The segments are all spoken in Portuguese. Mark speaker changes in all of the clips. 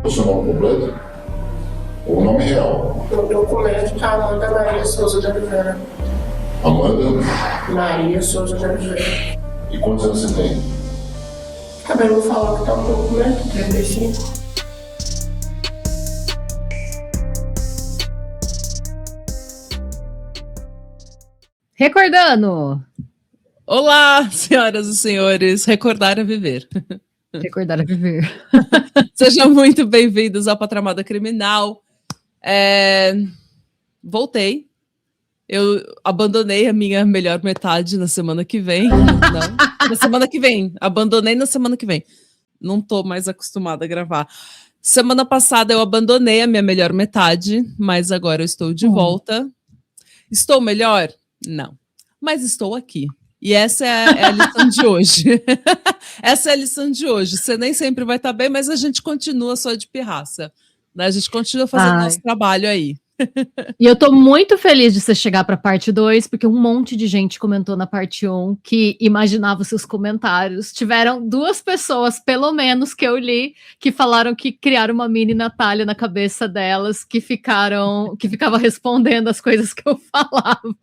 Speaker 1: O seu nome completo? Ou o nome real?
Speaker 2: No documento tá Amanda Maria Souza de Oliveira.
Speaker 1: Amanda?
Speaker 2: Maria Souza de Oliveira.
Speaker 1: E quantos anos você tem?
Speaker 2: Acabei de falar que tá no documento, 35.
Speaker 3: Recordando!
Speaker 4: Olá, senhoras e senhores, recordar é viver.
Speaker 3: Recordar é viver.
Speaker 4: Sejam muito bem-vindos ao Patramada Criminal. Voltei. Eu abandonei a minha melhor metade na semana que vem. Não, na semana que vem. Abandonei na semana que vem. Não tô mais acostumada a gravar. Semana passada eu abandonei a minha melhor metade, mas agora eu estou de volta. Estou melhor? Não. Mas estou aqui. E essa é a lição de hoje. Essa é a lição de hoje. Você nem sempre vai estar bem, mas a gente continua só de pirraça. Né? A gente continua fazendo nosso trabalho aí.
Speaker 3: E eu tô muito feliz de você chegar para a parte 2, porque um monte de gente comentou na parte 1 que imaginava os seus comentários. Tiveram 2 pessoas, pelo menos, que eu li, que falaram que criaram uma mini Natália na cabeça delas, que ficava respondendo as coisas que eu falava.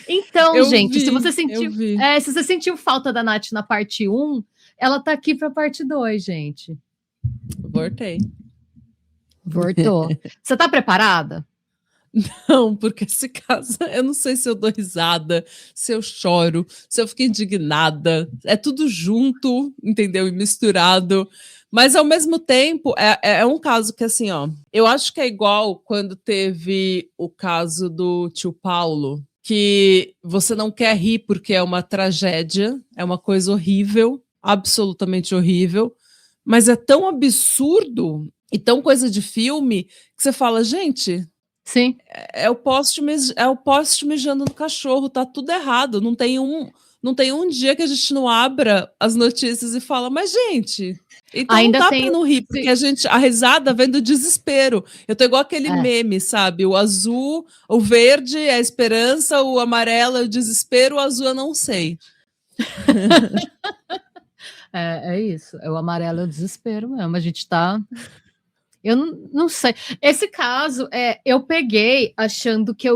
Speaker 3: Então, gente, se você sentiu falta da Nath na parte 1, ela tá aqui pra parte 2, gente. Voltou. Você tá preparada?
Speaker 4: Não, porque esse caso, eu não sei se eu dou risada, se eu choro, se eu fico indignada. É tudo junto, entendeu? E misturado. Mas, ao mesmo tempo, é um caso que, assim, ó, eu acho que é igual quando teve o caso do tio Paulo, que você não quer rir porque é uma tragédia, é uma coisa horrível, absolutamente horrível, mas é tão absurdo e tão coisa de filme que você fala, gente,
Speaker 3: sim,
Speaker 4: é o poste mijando no cachorro, tá tudo errado, não tem um dia que a gente não abra as notícias e fala, mas gente, então
Speaker 3: ainda
Speaker 4: não dá
Speaker 3: tem,
Speaker 4: pra não rir, porque a risada vem do desespero. Eu tô igual aquele meme, sabe? O azul, o verde é a esperança, o amarelo é o desespero, o azul eu não sei.
Speaker 3: É isso, o amarelo é o desespero mesmo, a gente tá... Eu não sei. Esse caso, eu peguei achando que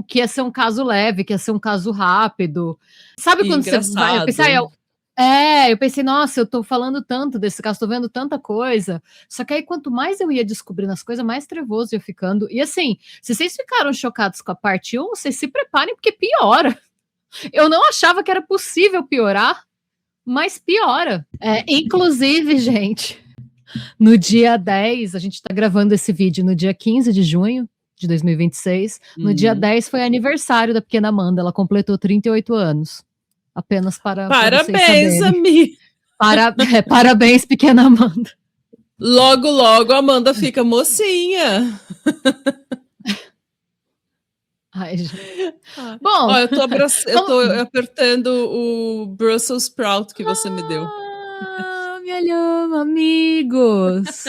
Speaker 3: que ia ser um caso leve, que ia ser um caso rápido. Sabe quando
Speaker 4: engraçado.
Speaker 3: Você vai... Eu pensei, nossa, eu tô falando tanto desse caso, tô vendo tanta coisa. Só que aí, quanto mais eu ia descobrindo as coisas, mais trevoso ia ficando. E assim, se vocês ficaram chocados com a parte 1, vocês se preparem, porque piora. Eu não achava que era possível piorar, mas piora. Inclusive, gente... No dia 10, a gente está gravando esse vídeo no dia 15 de junho de 2026. No dia 10 foi aniversário da pequena Amanda, ela completou 38 anos. Apenas para
Speaker 4: Parabéns, amiga!
Speaker 3: Parabéns, pequena Amanda.
Speaker 4: Logo, logo, a Amanda fica mocinha.
Speaker 3: Ai, bom,
Speaker 4: eu tô apertando o Brussels Sprout que você me deu.
Speaker 3: Me alhama, amigos!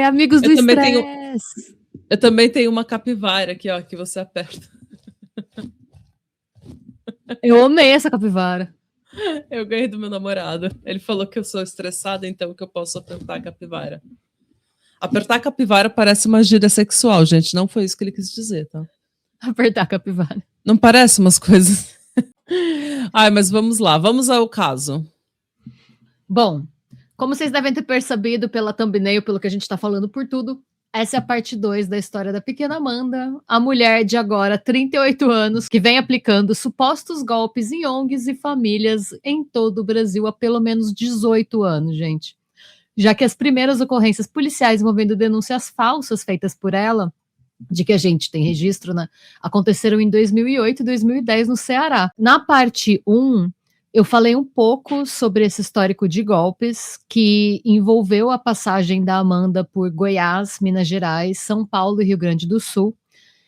Speaker 3: Amigos do estresse!
Speaker 4: Eu também tenho uma capivara aqui, ó, que você aperta.
Speaker 3: Eu amei essa capivara.
Speaker 4: Eu ganhei do meu namorado. Ele falou que eu sou estressada, então que eu posso apertar a capivara. Apertar a capivara parece uma gíria sexual, gente. Não foi isso que ele quis dizer, tá?
Speaker 3: Apertar a capivara.
Speaker 4: Não parece umas coisas... Ai, mas vamos lá. Vamos ao caso.
Speaker 3: Bom, como vocês devem ter percebido pela thumbnail, pelo que a gente está falando por tudo, essa é a parte 2 da história da pequena Amanda, a mulher de agora 38 anos, que vem aplicando supostos golpes em ONGs e famílias em todo o Brasil há pelo menos 18 anos, gente. Já que as primeiras ocorrências policiais envolvendo denúncias falsas feitas por ela, de que a gente tem registro, né, aconteceram em 2008 e 2010 no Ceará. Na parte 1, eu falei um pouco sobre esse histórico de golpes que envolveu a passagem da Amanda por Goiás, Minas Gerais, São Paulo e Rio Grande do Sul.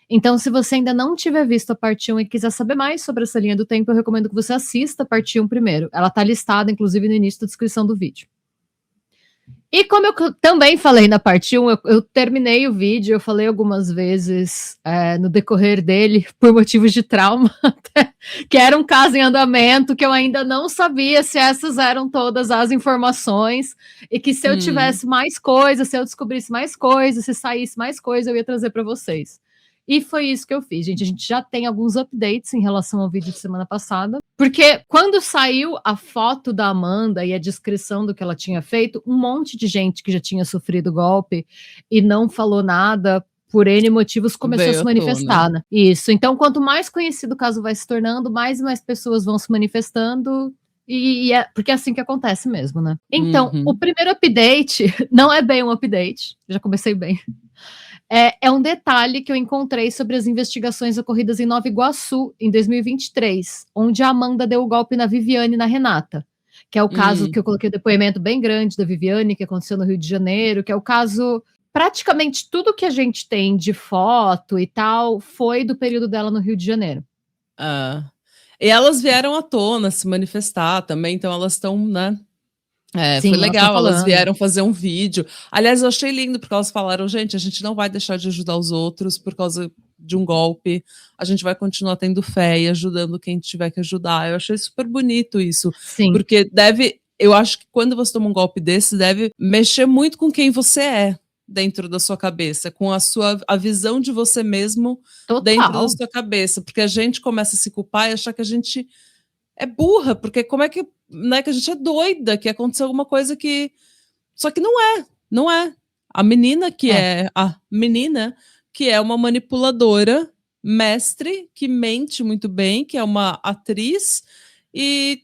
Speaker 3: Então, se você ainda não tiver visto a parte 1 e quiser saber mais sobre essa linha do tempo, eu recomendo que você assista a parte 1 primeiro. Ela está listada, inclusive, no início da descrição do vídeo. E como eu também falei na parte 1, eu terminei o vídeo, eu falei algumas vezes no decorrer dele, por motivos de trauma, que era um caso em andamento, que eu ainda não sabia se essas eram todas as informações, e que se eu tivesse mais coisas, se eu descobrisse mais coisas, se saísse mais coisa, eu ia trazer para vocês. E foi isso que eu fiz, gente. A gente já tem alguns updates em relação ao vídeo de semana passada, porque quando saiu a foto da Amanda e a descrição do que ela tinha feito, um monte de gente que já tinha sofrido golpe e não falou nada, por N motivos, começou a se manifestar, né? Isso. Então, quanto mais conhecido o caso vai se tornando, mais e mais pessoas vão se manifestando, e porque é assim que acontece mesmo, né? Então, o primeiro update não é bem um update, já comecei bem. É um detalhe que eu encontrei sobre as investigações ocorridas em Nova Iguaçu, em 2023, onde a Amanda deu o golpe na Viviane e na Renata, que é o caso que eu coloquei o depoimento bem grande da Viviane, que aconteceu no Rio de Janeiro, que é o caso... Praticamente tudo que a gente tem de foto e tal foi do período dela no Rio de Janeiro.
Speaker 4: E elas vieram à tona se manifestar também, então elas estão, né? Sim, foi legal, elas vieram fazer um vídeo. Aliás, eu achei lindo, porque elas falaram, gente, a gente não vai deixar de ajudar os outros por causa de um golpe, a gente vai continuar tendo fé e ajudando quem tiver que ajudar. Eu achei super bonito isso. Sim. Porque eu acho que quando você toma um golpe desse, deve mexer muito com quem você é dentro da sua cabeça, com a visão de você mesmo dentro da sua cabeça, porque a gente começa a se culpar e achar que a gente é burra, porque como é que, né, que a gente é doida, que aconteceu alguma coisa que... Só que não é. A menina que é uma manipuladora, mestre, que mente muito bem, que é uma atriz e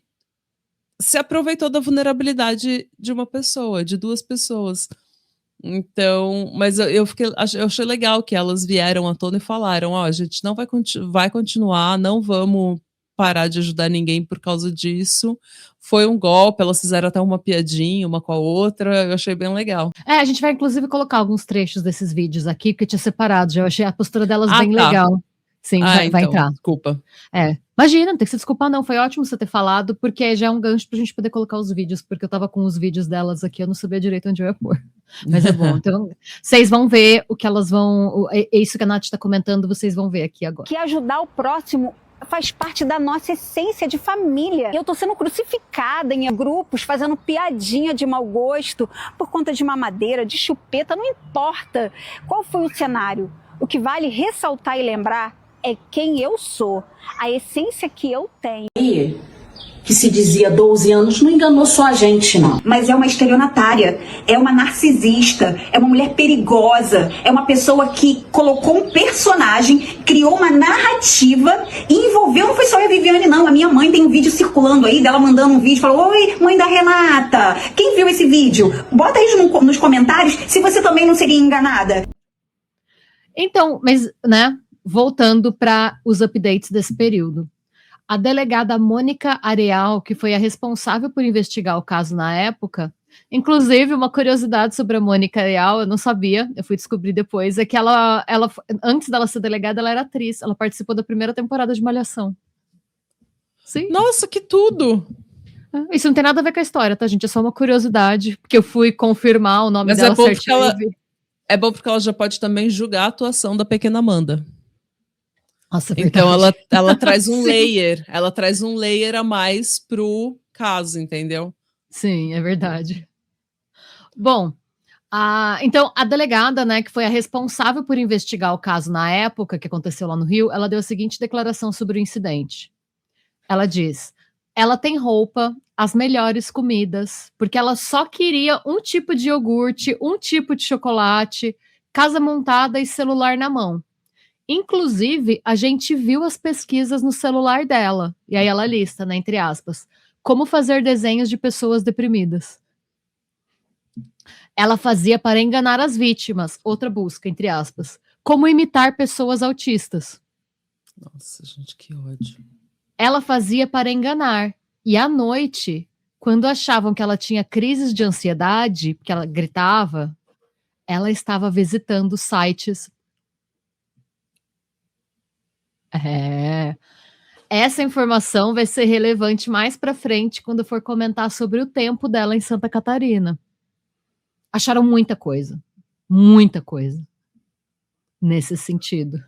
Speaker 4: se aproveitou da vulnerabilidade de uma pessoa, de duas pessoas. Então, mas eu achei legal que elas vieram à tona e falaram, a gente não vai continuar, não vamos parar de ajudar ninguém por causa disso. Foi um golpe, elas fizeram até uma piadinha uma com a outra, eu achei bem legal. A gente vai inclusive colocar alguns trechos desses vídeos aqui, porque tinha separado, já achei a postura delas bem legal. Sim, vai entrar. Desculpa. Imagina, não tem que se desculpar não, foi ótimo você ter falado, porque já é um gancho pra gente poder colocar os vídeos, porque eu tava com os vídeos delas aqui, eu não sabia direito onde eu ia pôr. Mas é bom, então vocês vão ver o que elas vão, isso que a Nath tá comentando, vocês vão ver aqui agora.
Speaker 5: Que ajudar o próximo faz parte da nossa essência de família. Eu tô sendo crucificada em grupos, fazendo piadinha de mau gosto, por conta de mamadeira, de chupeta, não importa qual foi o cenário. O que vale ressaltar e lembrar é quem eu sou, a essência que eu tenho.
Speaker 6: Que se dizia 12 anos, não enganou só a gente, não.
Speaker 5: Mas é uma estelionatária, é uma narcisista, é uma mulher perigosa, é uma pessoa que colocou um personagem, criou uma narrativa e envolveu, não foi só a Viviane, não. A minha mãe tem um vídeo circulando aí, dela mandando um vídeo, falou, oi, mãe da Renata, quem viu esse vídeo? Bota aí nos comentários se você também não seria enganada.
Speaker 3: Então, mas, né, voltando para os updates desse período. A delegada Mônica Areal, que foi a responsável por investigar o caso na época, inclusive uma curiosidade sobre a Mônica Areal, eu não sabia, eu fui descobrir depois, é que ela antes dela ser delegada, ela era atriz, ela participou da primeira temporada de Malhação. Sim.
Speaker 4: Nossa, que tudo!
Speaker 3: Isso não tem nada a ver com a história, tá, gente? É só uma curiosidade, porque eu fui confirmar o nome dela certinho.
Speaker 4: É bom porque ela já pode também julgar a atuação da pequena Amanda.
Speaker 3: Nossa,
Speaker 4: então ela traz um layer, ela traz um layer a mais pro caso, entendeu?
Speaker 3: Sim, é verdade. Bom, então a delegada, né, que foi a responsável por investigar o caso na época que aconteceu lá no Rio, ela deu a seguinte declaração sobre o incidente. Ela diz: ela tem roupa, as melhores comidas, porque ela só queria um tipo de iogurte, um tipo de chocolate, casa montada e celular na mão. Inclusive, a gente viu as pesquisas no celular dela, e aí ela lista, né, entre aspas, como fazer desenhos de pessoas deprimidas. Ela fazia para enganar as vítimas, outra busca, entre aspas, como imitar pessoas autistas.
Speaker 4: Nossa, gente, que ódio.
Speaker 3: Ela fazia para enganar, e à noite, quando achavam que ela tinha crises de ansiedade, porque ela gritava, ela estava visitando sites. Essa informação vai ser relevante mais para frente quando for comentar sobre o tempo dela em Santa Catarina. acharam muita coisa nesse sentido.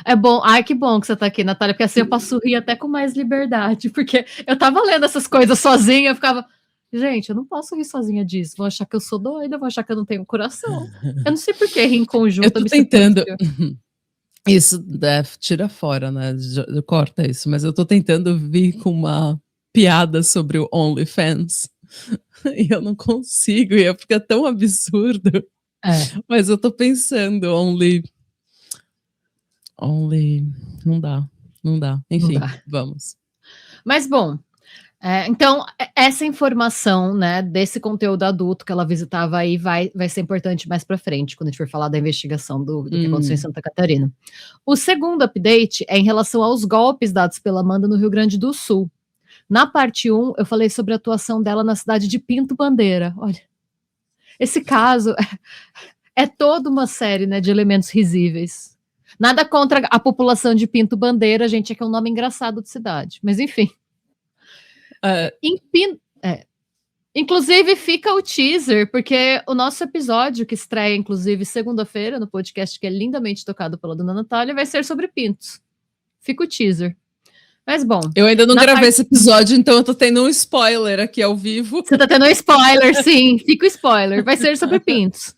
Speaker 3: É bom, ai que bom que você tá aqui, Natália, porque assim eu posso rir até com mais liberdade, porque eu tava lendo essas coisas sozinha, eu ficava, gente, eu não posso rir sozinha disso, vão achar que eu sou doida, vão achar que eu não tenho coração. Eu não sei por que rir em conjunto.
Speaker 4: Eu tô tentando. Isso tira fora, né? Corta isso, mas eu tô tentando vir com uma piada sobre o OnlyFans e eu não consigo, e fica tão absurdo. Mas eu tô pensando, Only. Não dá. Enfim, vamos.
Speaker 3: Mas bom, então essa informação, né, desse conteúdo adulto que ela visitava aí vai ser importante mais para frente, quando a gente for falar da investigação do que aconteceu em Santa Catarina. O segundo update é em relação aos golpes dados pela Amanda no Rio Grande do Sul. Na parte 1, eu falei sobre a atuação dela na cidade de Pinto Bandeira. Olha, esse caso é toda uma série, né, de elementos risíveis. Nada contra a população de Pinto Bandeira, gente, é que é um nome engraçado de cidade. Mas, enfim. Inclusive, fica o teaser, porque o nosso episódio, que estreia, inclusive, segunda-feira, no podcast que é lindamente tocado pela dona Natália, vai ser sobre pintos. Fica o teaser. Mas, bom...
Speaker 4: Eu ainda não gravei esse episódio, então eu tô tendo um spoiler aqui ao vivo.
Speaker 3: Você tá tendo um spoiler, sim. Fica o spoiler. Vai ser sobre pintos.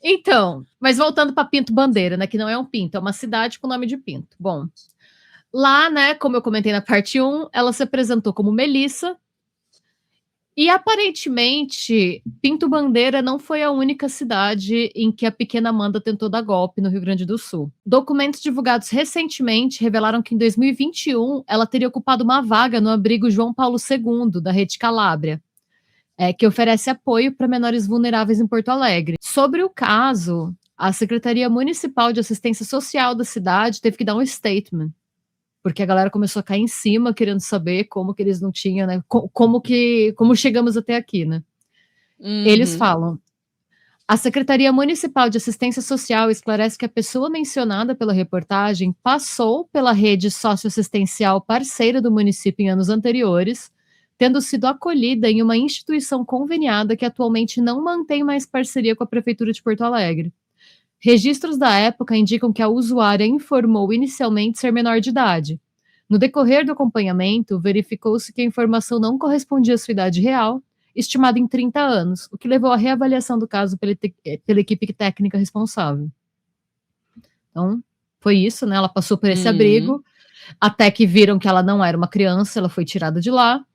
Speaker 3: Então, mas voltando para Pinto Bandeira, né, que não é um pinto, é uma cidade com nome de pinto. Bom, lá, né, como eu comentei na parte 1, ela se apresentou como Melissa, e aparentemente Pinto Bandeira não foi a única cidade em que a pequena Amanda tentou dar golpe no Rio Grande do Sul. Documentos divulgados recentemente revelaram que em 2021 ela teria ocupado uma vaga no abrigo João Paulo II, da Rede Calábria, que oferece apoio para menores vulneráveis em Porto Alegre. Sobre o caso, a Secretaria Municipal de Assistência Social da cidade teve que dar um statement, porque a galera começou a cair em cima, querendo saber como que eles não tinham, né? Como chegamos até aqui, né? Eles falam: a Secretaria Municipal de Assistência Social esclarece que a pessoa mencionada pela reportagem passou pela rede socioassistencial parceira do município em anos anteriores, tendo sido acolhida em uma instituição conveniada que atualmente não mantém mais parceria com a Prefeitura de Porto Alegre. Registros da época indicam que a usuária informou inicialmente ser menor de idade. No decorrer do acompanhamento, verificou-se que a informação não correspondia à sua idade real, estimada em 30 anos, o que levou à reavaliação do caso pela equipe técnica responsável. Então, foi isso, né? Ela passou por esse abrigo, até que viram que ela não era uma criança, ela foi tirada de lá.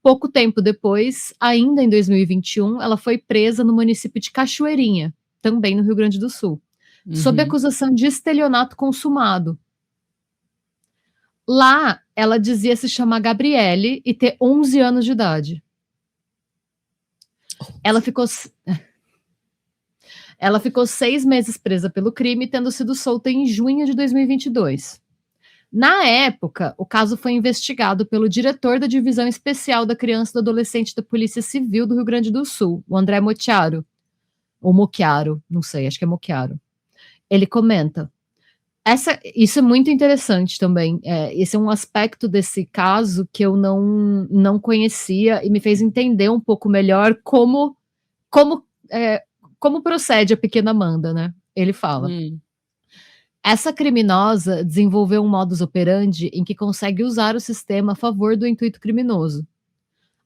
Speaker 3: Pouco tempo depois, ainda em 2021, ela foi presa no município de Cachoeirinha, também no Rio Grande do Sul, sob acusação de estelionato consumado. Lá, ela dizia se chamar Gabriele e ter 11 anos de idade. Ela ficou 6 meses presa pelo crime, tendo sido solta em junho de 2022. Na época, o caso foi investigado pelo diretor da Divisão Especial da Criança e do Adolescente da Polícia Civil do Rio Grande do Sul, o André Mocchiaro, ou Mocchiaro, não sei, acho que é Mocchiaro. Ele comenta: isso é muito interessante também, esse é um aspecto desse caso que eu não conhecia e me fez entender um pouco melhor como procede a pequena Amanda, né? Ele fala: essa criminosa desenvolveu um modus operandi em que consegue usar o sistema a favor do intuito criminoso.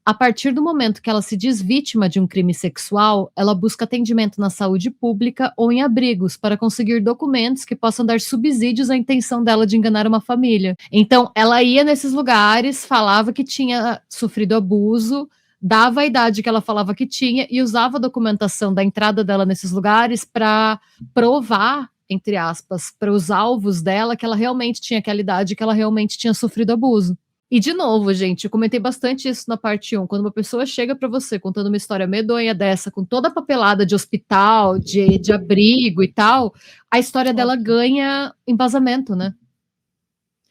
Speaker 3: A partir do momento que ela se diz vítima de um crime sexual, ela busca atendimento na saúde pública ou em abrigos para conseguir documentos que possam dar subsídios à intenção dela de enganar uma família. Então, ela ia nesses lugares, falava que tinha sofrido abuso, dava a idade que ela falava que tinha e usava a documentação da entrada dela nesses lugares para provar, entre aspas, para os alvos dela que ela realmente tinha aquela idade, que ela realmente tinha sofrido abuso. E, de novo, gente, eu comentei bastante isso na parte 1, quando uma pessoa chega para você contando uma história medonha dessa, com toda a papelada de hospital, de abrigo e tal, a história dela ganha embasamento, né?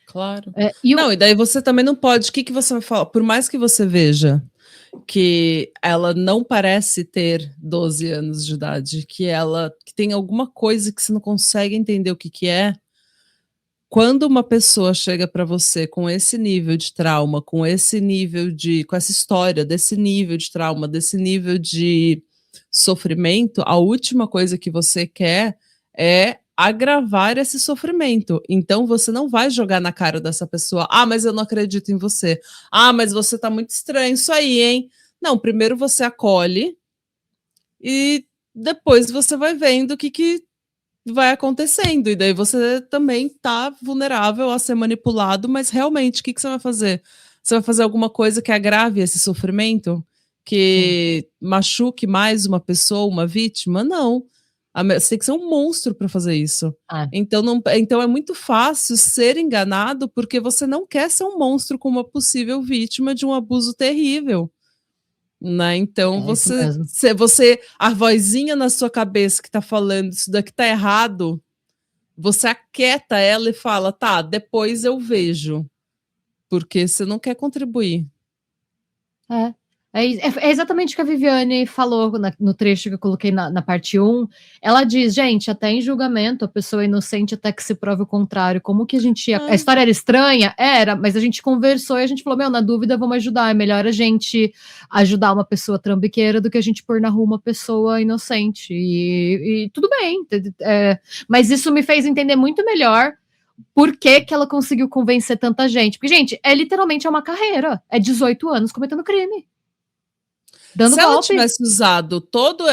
Speaker 4: Claro. E daí você também não pode, o que você vai falar? Por mais que você veja que ela não parece ter 12 anos de idade, que tem alguma coisa que você não consegue entender o que é, quando uma pessoa chega para você com esse nível de trauma, com essa história desse nível de trauma, desse nível de sofrimento, a última coisa que você quer é agravar esse sofrimento. Então você não vai jogar na cara dessa pessoa: ah, mas eu não acredito em você. Ah, mas você tá muito estranho isso aí, hein? Não, primeiro você acolhe e depois você vai vendo o que vai acontecendo. E daí você também tá vulnerável a ser manipulado, mas realmente, o que você vai fazer? Você vai fazer alguma coisa que agrave esse sofrimento? Que machuque mais uma pessoa, uma vítima? Não. Você tem que ser um monstro para fazer isso. Então é muito fácil ser enganado porque você não quer ser um monstro com uma possível vítima de um abuso terrível. Né? Então você, a vozinha na sua cabeça que tá falando isso daqui tá errado, você aquieta ela e fala: tá, depois eu vejo, porque você não quer contribuir.
Speaker 3: É exatamente o que a Viviane falou no trecho que eu coloquei na parte 1. Ela diz, gente, até em julgamento, a pessoa é inocente até que se prove o contrário. Como que a gente ia... A história era estranha? Era, mas a gente conversou e a gente falou, na dúvida, vamos ajudar. É melhor a gente ajudar uma pessoa trambiqueira do que a gente pôr na rua uma pessoa inocente. E tudo bem. Mas isso me fez entender muito melhor por que ela conseguiu convencer tanta gente. Porque, gente, literalmente uma carreira. É 18 anos cometendo crime.
Speaker 4: Se ela tivesse usado toda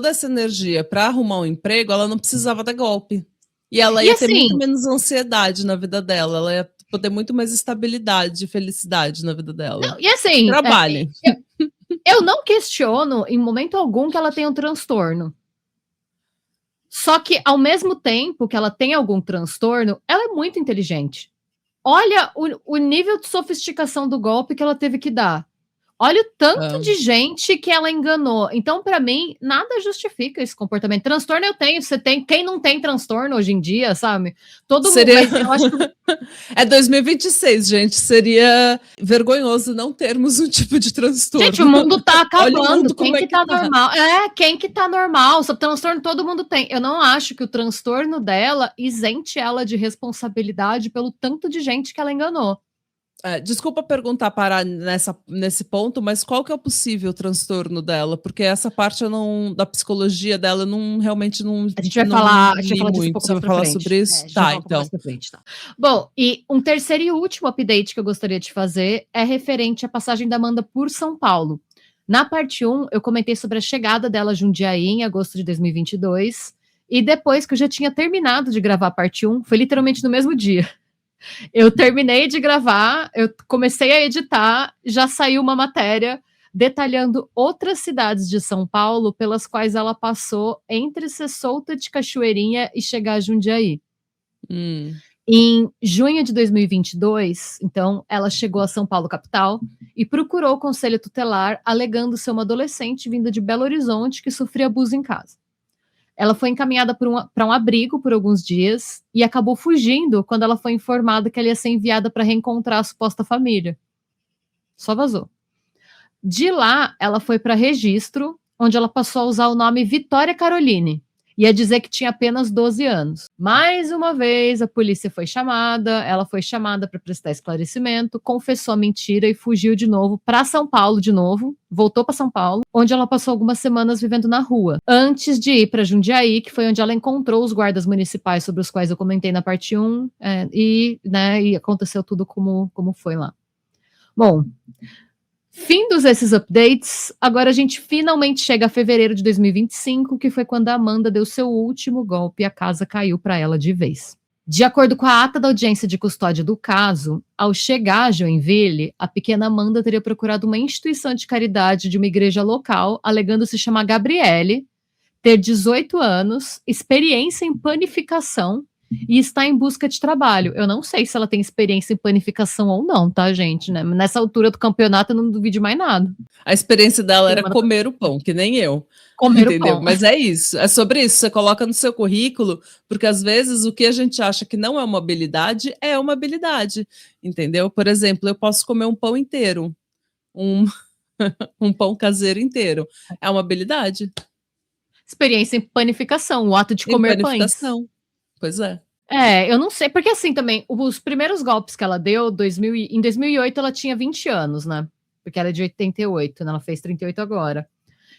Speaker 4: essa energia para arrumar um emprego, ela não precisava dar golpe. E ela ia ter muito menos ansiedade na vida dela. Ela ia poder muito mais estabilidade e felicidade na vida dela.
Speaker 3: Não, e assim,
Speaker 4: trabalhe.
Speaker 3: Eu não questiono em momento algum que ela tenha um transtorno. Só que, ao mesmo tempo que ela tem algum transtorno, ela é muito inteligente. Olha o nível de sofisticação do golpe que ela teve que dar. Olha o tanto de gente que ela enganou. Então, para mim, nada justifica esse comportamento. Transtorno eu tenho, você tem. Quem não tem transtorno hoje em dia, sabe? Todo mundo. Mas eu acho que...
Speaker 4: É 2026, gente. Seria vergonhoso não termos um tipo de transtorno.
Speaker 3: Gente, o mundo tá acabando.
Speaker 4: Quem
Speaker 3: que tá normal? Quem que tá normal? O transtorno todo mundo tem. Eu não acho que o transtorno dela isente ela de responsabilidade pelo tanto de gente que ela enganou.
Speaker 4: Desculpa parar nesse ponto, mas qual que é o possível transtorno dela? Porque essa parte da psicologia dela realmente não.
Speaker 3: A gente vai falar disso um pouco
Speaker 4: Você vai falar sobre isso? Tá, então.
Speaker 3: Bom, e um terceiro e último update que eu gostaria de fazer é referente à passagem da Amanda por São Paulo. Na parte 1, eu comentei sobre a chegada dela a Jundiaí em agosto de 2022, e depois que eu já tinha terminado de gravar a parte 1, foi literalmente no mesmo dia. Eu terminei de gravar, eu comecei a editar, já saiu uma matéria detalhando outras cidades de São Paulo pelas quais ela passou entre ser solta de Cachoeirinha e chegar a Jundiaí. Em junho de 2022, então, ela chegou a São Paulo, capital, e procurou o conselho tutelar alegando ser uma adolescente vinda de Belo Horizonte que sofria abuso em casa. Ela foi encaminhada para um abrigo por alguns dias e acabou fugindo quando ela foi informada que ela ia ser enviada para reencontrar a suposta família. Só vazou. De lá, ela foi para registro, onde ela passou a usar o nome Vitória Caroline. Ia dizer que tinha apenas 12 anos. Mais uma vez, a polícia foi chamada, ela foi chamada para prestar esclarecimento, confessou a mentira e fugiu de novo para São Paulo de novo, voltou para São Paulo, onde ela passou algumas semanas vivendo na rua, antes de ir para Jundiaí, que foi onde ela encontrou os guardas municipais sobre os quais eu comentei na parte 1, e aconteceu tudo como foi lá. Bom... Findos esses updates, agora a gente finalmente chega a fevereiro de 2025, que foi quando a Amanda deu seu último golpe e a casa caiu para ela de vez. De acordo com a ata da audiência de custódia do caso, ao chegar a Joinville, a pequena Amanda teria procurado uma instituição de caridade de uma igreja local, alegando se chamar Gabriele, ter 18 anos, experiência em panificação e está em busca de trabalho. Eu não sei se ela tem experiência em panificação ou não, tá, gente? Né? Nessa altura do campeonato, eu não duvido mais nada.
Speaker 4: A experiência dela era comer o pão, que nem eu.
Speaker 3: Comer o pão.
Speaker 4: Mas é isso, é sobre isso. Você coloca no seu currículo, porque às vezes o que a gente acha que não é uma habilidade, é uma habilidade, entendeu? Por exemplo, eu posso comer um pão inteiro, um pão caseiro inteiro. É uma habilidade.
Speaker 3: Experiência em panificação, o ato de comer pães.
Speaker 4: Pois é.
Speaker 3: Eu não sei, porque assim também, os primeiros golpes que ela deu, em 2008 ela tinha 20 anos, né? Porque ela é de 88, né? Ela fez 38 agora.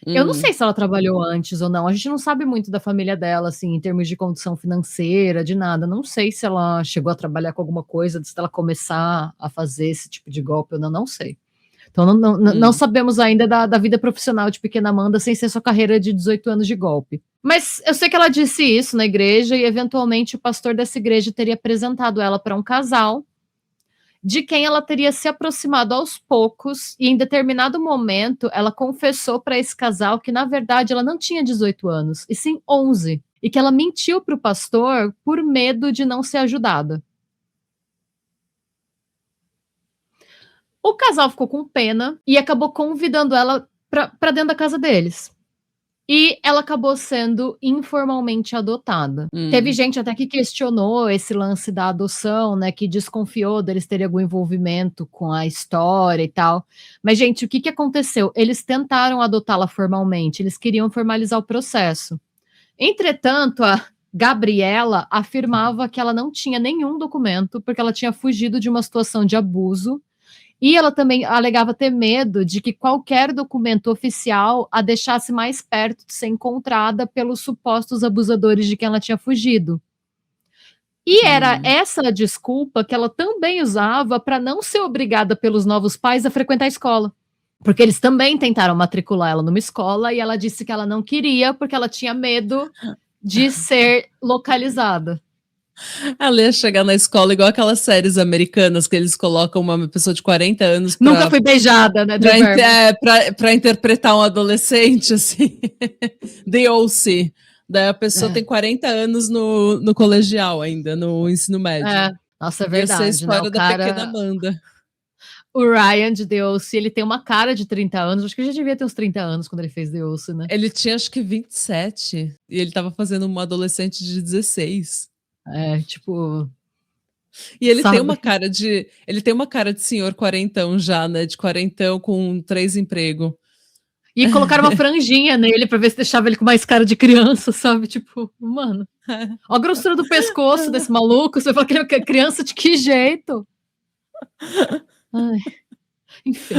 Speaker 3: Eu não sei se ela trabalhou antes ou não. A gente não sabe muito da família dela, assim, em termos de condição financeira, de nada. Não sei se ela chegou a trabalhar com alguma coisa antes dela começar a fazer esse tipo de golpe ou não, não sei. Então não sabemos ainda da vida profissional de Pequena Amanda sem ser sua carreira de 18 anos de golpe. Mas eu sei que ela disse isso na igreja e eventualmente o pastor dessa igreja teria apresentado ela para um casal de quem ela teria se aproximado aos poucos e em determinado momento ela confessou para esse casal que na verdade ela não tinha 18 anos, e sim 11, e que ela mentiu para o pastor por medo de não ser ajudada. O casal ficou com pena e acabou convidando ela para dentro da casa deles. E ela acabou sendo informalmente adotada. Teve gente até que questionou esse lance da adoção, né? Que desconfiou deles terem algum envolvimento com a história e tal. Mas, gente, o que aconteceu? Eles tentaram adotá-la formalmente, eles queriam formalizar o processo. Entretanto, a Gabriela afirmava que ela não tinha nenhum documento, porque ela tinha fugido de uma situação de abuso. E ela também alegava ter medo de que qualquer documento oficial a deixasse mais perto de ser encontrada pelos supostos abusadores de quem ela tinha fugido. E era essa a desculpa que ela também usava para não ser obrigada pelos novos pais a frequentar a escola. Porque eles também tentaram matricular ela numa escola e ela disse que ela não queria porque ela tinha medo de ser localizada.
Speaker 4: Ela ia chegar na escola igual aquelas séries americanas que eles colocam uma pessoa de 40 anos
Speaker 3: Nunca fui beijada, né?
Speaker 4: Pra interpretar um adolescente, assim. The O.C. Daí a pessoa tem 40 anos no colegial ainda, no ensino médio.
Speaker 3: Nossa, é verdade.
Speaker 4: Essa é a história
Speaker 3: né?
Speaker 4: da Pequena Amanda.
Speaker 3: O Ryan de The O.C., ele tem uma cara de 30 anos. Acho que ele já devia ter uns 30 anos quando ele fez The O.C., né?
Speaker 4: Ele tinha acho que 27. E ele tava fazendo uma adolescente de 16.
Speaker 3: Tipo...
Speaker 4: E ele
Speaker 3: sabe?
Speaker 4: tem uma cara de... Ele tem uma cara de senhor quarentão já, né? De quarentão com 3 empregos.
Speaker 3: E colocaram uma franjinha nele pra ver se deixava ele com mais cara de criança, sabe? Tipo, mano... Ó a grossura do pescoço desse maluco. Você fala que ele é criança de que jeito? Ai... Enfim.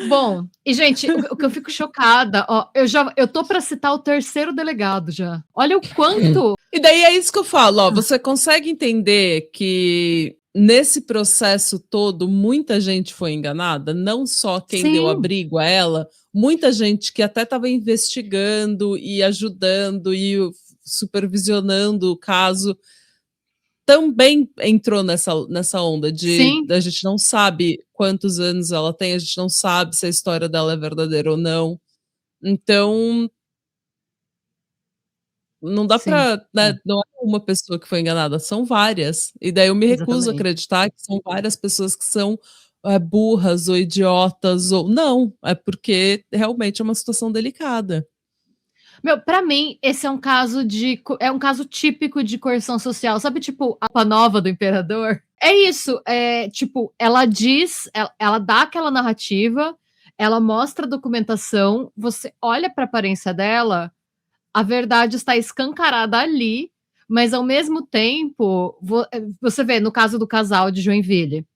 Speaker 3: Bom, e gente, o que eu fico chocada, ó, eu tô pra citar o terceiro delegado já. Olha o quanto...
Speaker 4: E daí é isso que eu falo, ó, você consegue entender que nesse processo todo muita gente foi enganada, não só quem
Speaker 3: Sim.
Speaker 4: deu abrigo a ela, muita gente que até estava investigando e ajudando e supervisionando o caso também entrou nessa onda de a gente não sabe quantos anos ela tem, a gente não sabe se a história dela é verdadeira ou não. Então, não dá pra... Né, não é uma pessoa que foi enganada, são várias. E daí eu me recuso a acreditar que são várias pessoas que são burras ou idiotas, ou... Não, é porque realmente é uma situação delicada.
Speaker 3: Meu, pra mim, esse é um caso típico de coerção social. Sabe, tipo, a nova do imperador? É isso, tipo, ela diz, ela dá aquela narrativa, ela mostra a documentação, você olha pra aparência dela, a verdade está escancarada ali, mas ao mesmo tempo, você vê, no caso do casal de Joinville,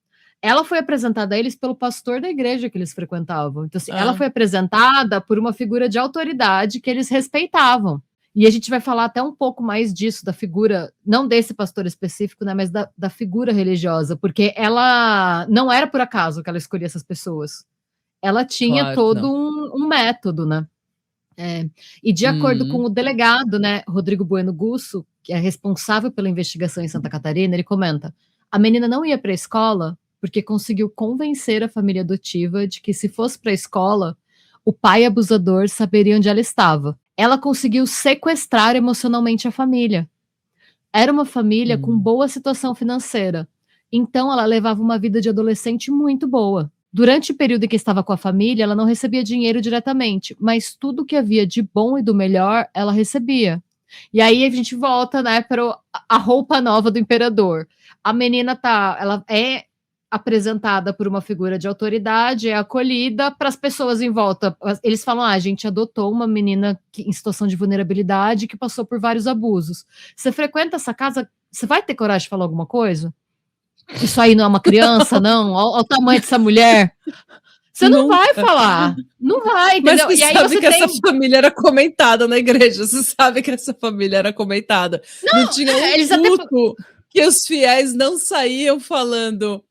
Speaker 3: ela foi apresentada a eles pelo pastor da igreja que eles frequentavam. Então, assim, ela foi apresentada por uma figura de autoridade que eles respeitavam. E a gente vai falar até um pouco mais disso, da figura, não desse pastor específico, né, mas da figura religiosa, porque ela não era por acaso que ela escolhia essas pessoas. Ela tinha todo um método, né? E de acordo com o delegado, né, Rodrigo Bueno Gusso, que é responsável pela investigação em Santa Catarina, ele comenta: a menina não ia para a escola porque conseguiu convencer a família adotiva de que se fosse para a escola, o pai abusador saberia onde ela estava. Ela conseguiu sequestrar emocionalmente a família. Era uma família com boa situação financeira, então ela levava uma vida de adolescente muito boa. Durante o período em que estava com a família, ela não recebia dinheiro diretamente, mas tudo que havia de bom e do melhor, ela recebia. E aí a gente volta, né, para a roupa nova do imperador. A menina ela é apresentada por uma figura de autoridade, é acolhida para as pessoas em volta. Eles falam: a gente adotou uma menina em situação de vulnerabilidade que passou por vários abusos. Você frequenta essa casa, você vai ter coragem de falar alguma coisa? Isso aí não é uma criança, não? Olha o tamanho dessa mulher. Você não
Speaker 4: Nunca.
Speaker 3: vai falar. Não vai,
Speaker 4: Mas
Speaker 3: entendeu?
Speaker 4: você
Speaker 3: E aí
Speaker 4: sabe
Speaker 3: você
Speaker 4: que
Speaker 3: tem...
Speaker 4: essa família era comentada na igreja. Você sabe que essa família era comentada. Não tinha um
Speaker 3: eles até...
Speaker 4: culto que os fiéis não saíam falando.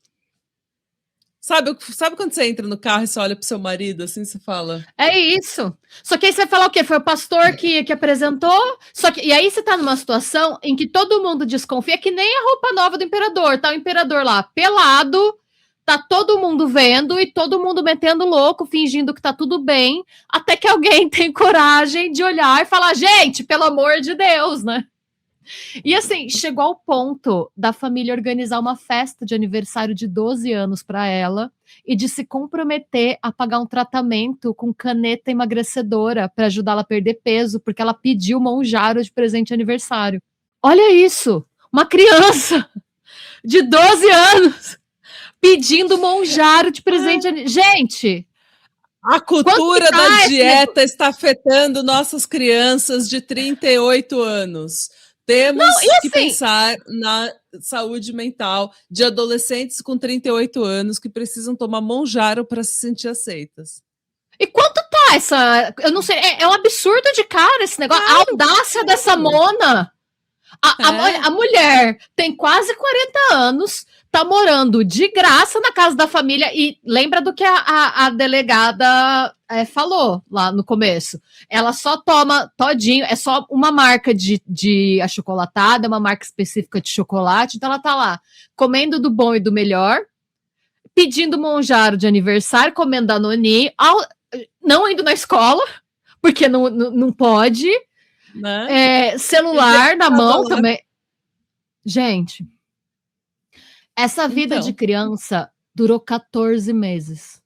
Speaker 4: Sabe quando você entra no carro e você olha pro seu marido, assim, você fala...
Speaker 3: É isso. Só que aí você vai falar o quê? Foi o pastor que apresentou? E aí você tá numa situação em que todo mundo desconfia, que nem a roupa nova do imperador. Tá o imperador lá pelado, tá todo mundo vendo e todo mundo metendo louco, fingindo que tá tudo bem, até que alguém tem coragem de olhar e falar, gente, pelo amor de Deus, né? E assim, chegou ao ponto da família organizar uma festa de aniversário de 12 anos para ela e de se comprometer a pagar um tratamento com caneta emagrecedora para ajudá-la a perder peso, porque ela pediu monjaro de presente de aniversário. Olha isso! Uma criança de 12 anos pedindo monjaro de presente de aniversário. Gente!
Speaker 4: A cultura da dieta está afetando nossas crianças de 38 anos. Temos que pensar na saúde mental de adolescentes com 38 anos que precisam tomar monjaro para se sentir aceitas.
Speaker 3: E quanto tá essa... Eu não sei, é um absurdo de cara esse negócio. A audácia dessa mona. A mulher tem quase 40 anos, tá morando de graça na casa da família e lembra do que a delegada falou lá no começo. Ela só toma todinho, é só uma marca de achocolatada, uma marca específica de chocolate, então ela tá lá comendo do bom e do melhor, pedindo monjaro de aniversário, comendo Danone, não indo na escola, porque não pode... Né? Celular na mão também. Gente, essa vida de criança durou 14 meses.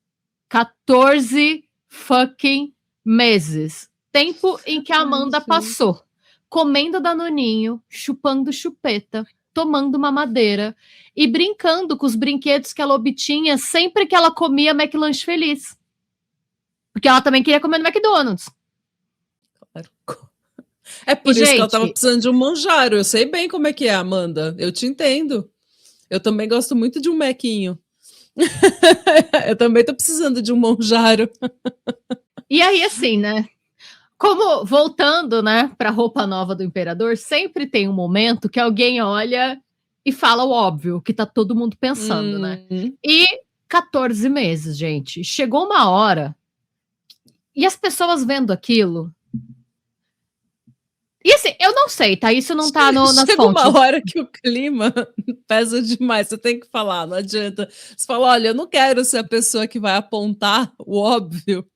Speaker 3: 14 fucking meses. Tempo em que a Amanda passou comendo danoninho, chupando chupeta, tomando mamadeira e brincando com os brinquedos que ela obtinha sempre que ela comia McLanche Feliz. Porque ela também queria comer no McDonald's.
Speaker 4: Claro. É por isso que ela tava precisando de um monjaro. Eu sei bem como é que é, Amanda. Eu te entendo. Eu também gosto muito de um mequinho. Eu também tô precisando de um monjaro.
Speaker 3: E aí, assim, né? Como, voltando, né, pra roupa nova do imperador, sempre tem um momento que alguém olha e fala o óbvio, que tá todo mundo pensando, né? E 14 meses, gente. Chegou uma hora e as pessoas vendo aquilo... E assim, eu não sei, tá? Isso não tá nas fontes.
Speaker 4: Chega uma hora que o clima pesa demais, você tem que falar, não adianta. Você fala, olha, eu não quero ser a pessoa que vai apontar o óbvio,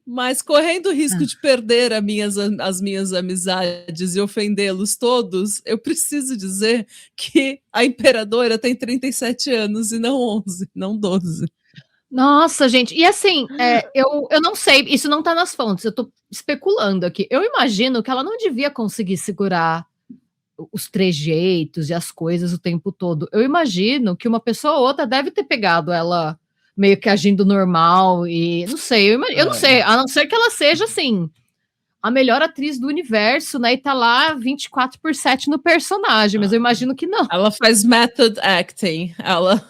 Speaker 4: mas correndo o risco de perder as minhas amizades e ofendê-los todos, eu preciso dizer que a imperadora tem 37 anos e não 11, não 12.
Speaker 3: Nossa, gente, e assim, eu não sei, isso não tá nas fontes, eu tô especulando aqui. Eu imagino que ela não devia conseguir segurar os trejeitos e as coisas o tempo todo. Eu imagino que uma pessoa ou outra deve ter pegado ela meio que agindo normal e não sei, eu não sei, a não ser que ela seja assim, a melhor atriz do universo, né, e tá lá 24/7 no personagem, mas eu imagino que não.
Speaker 4: Ela faz method acting, ela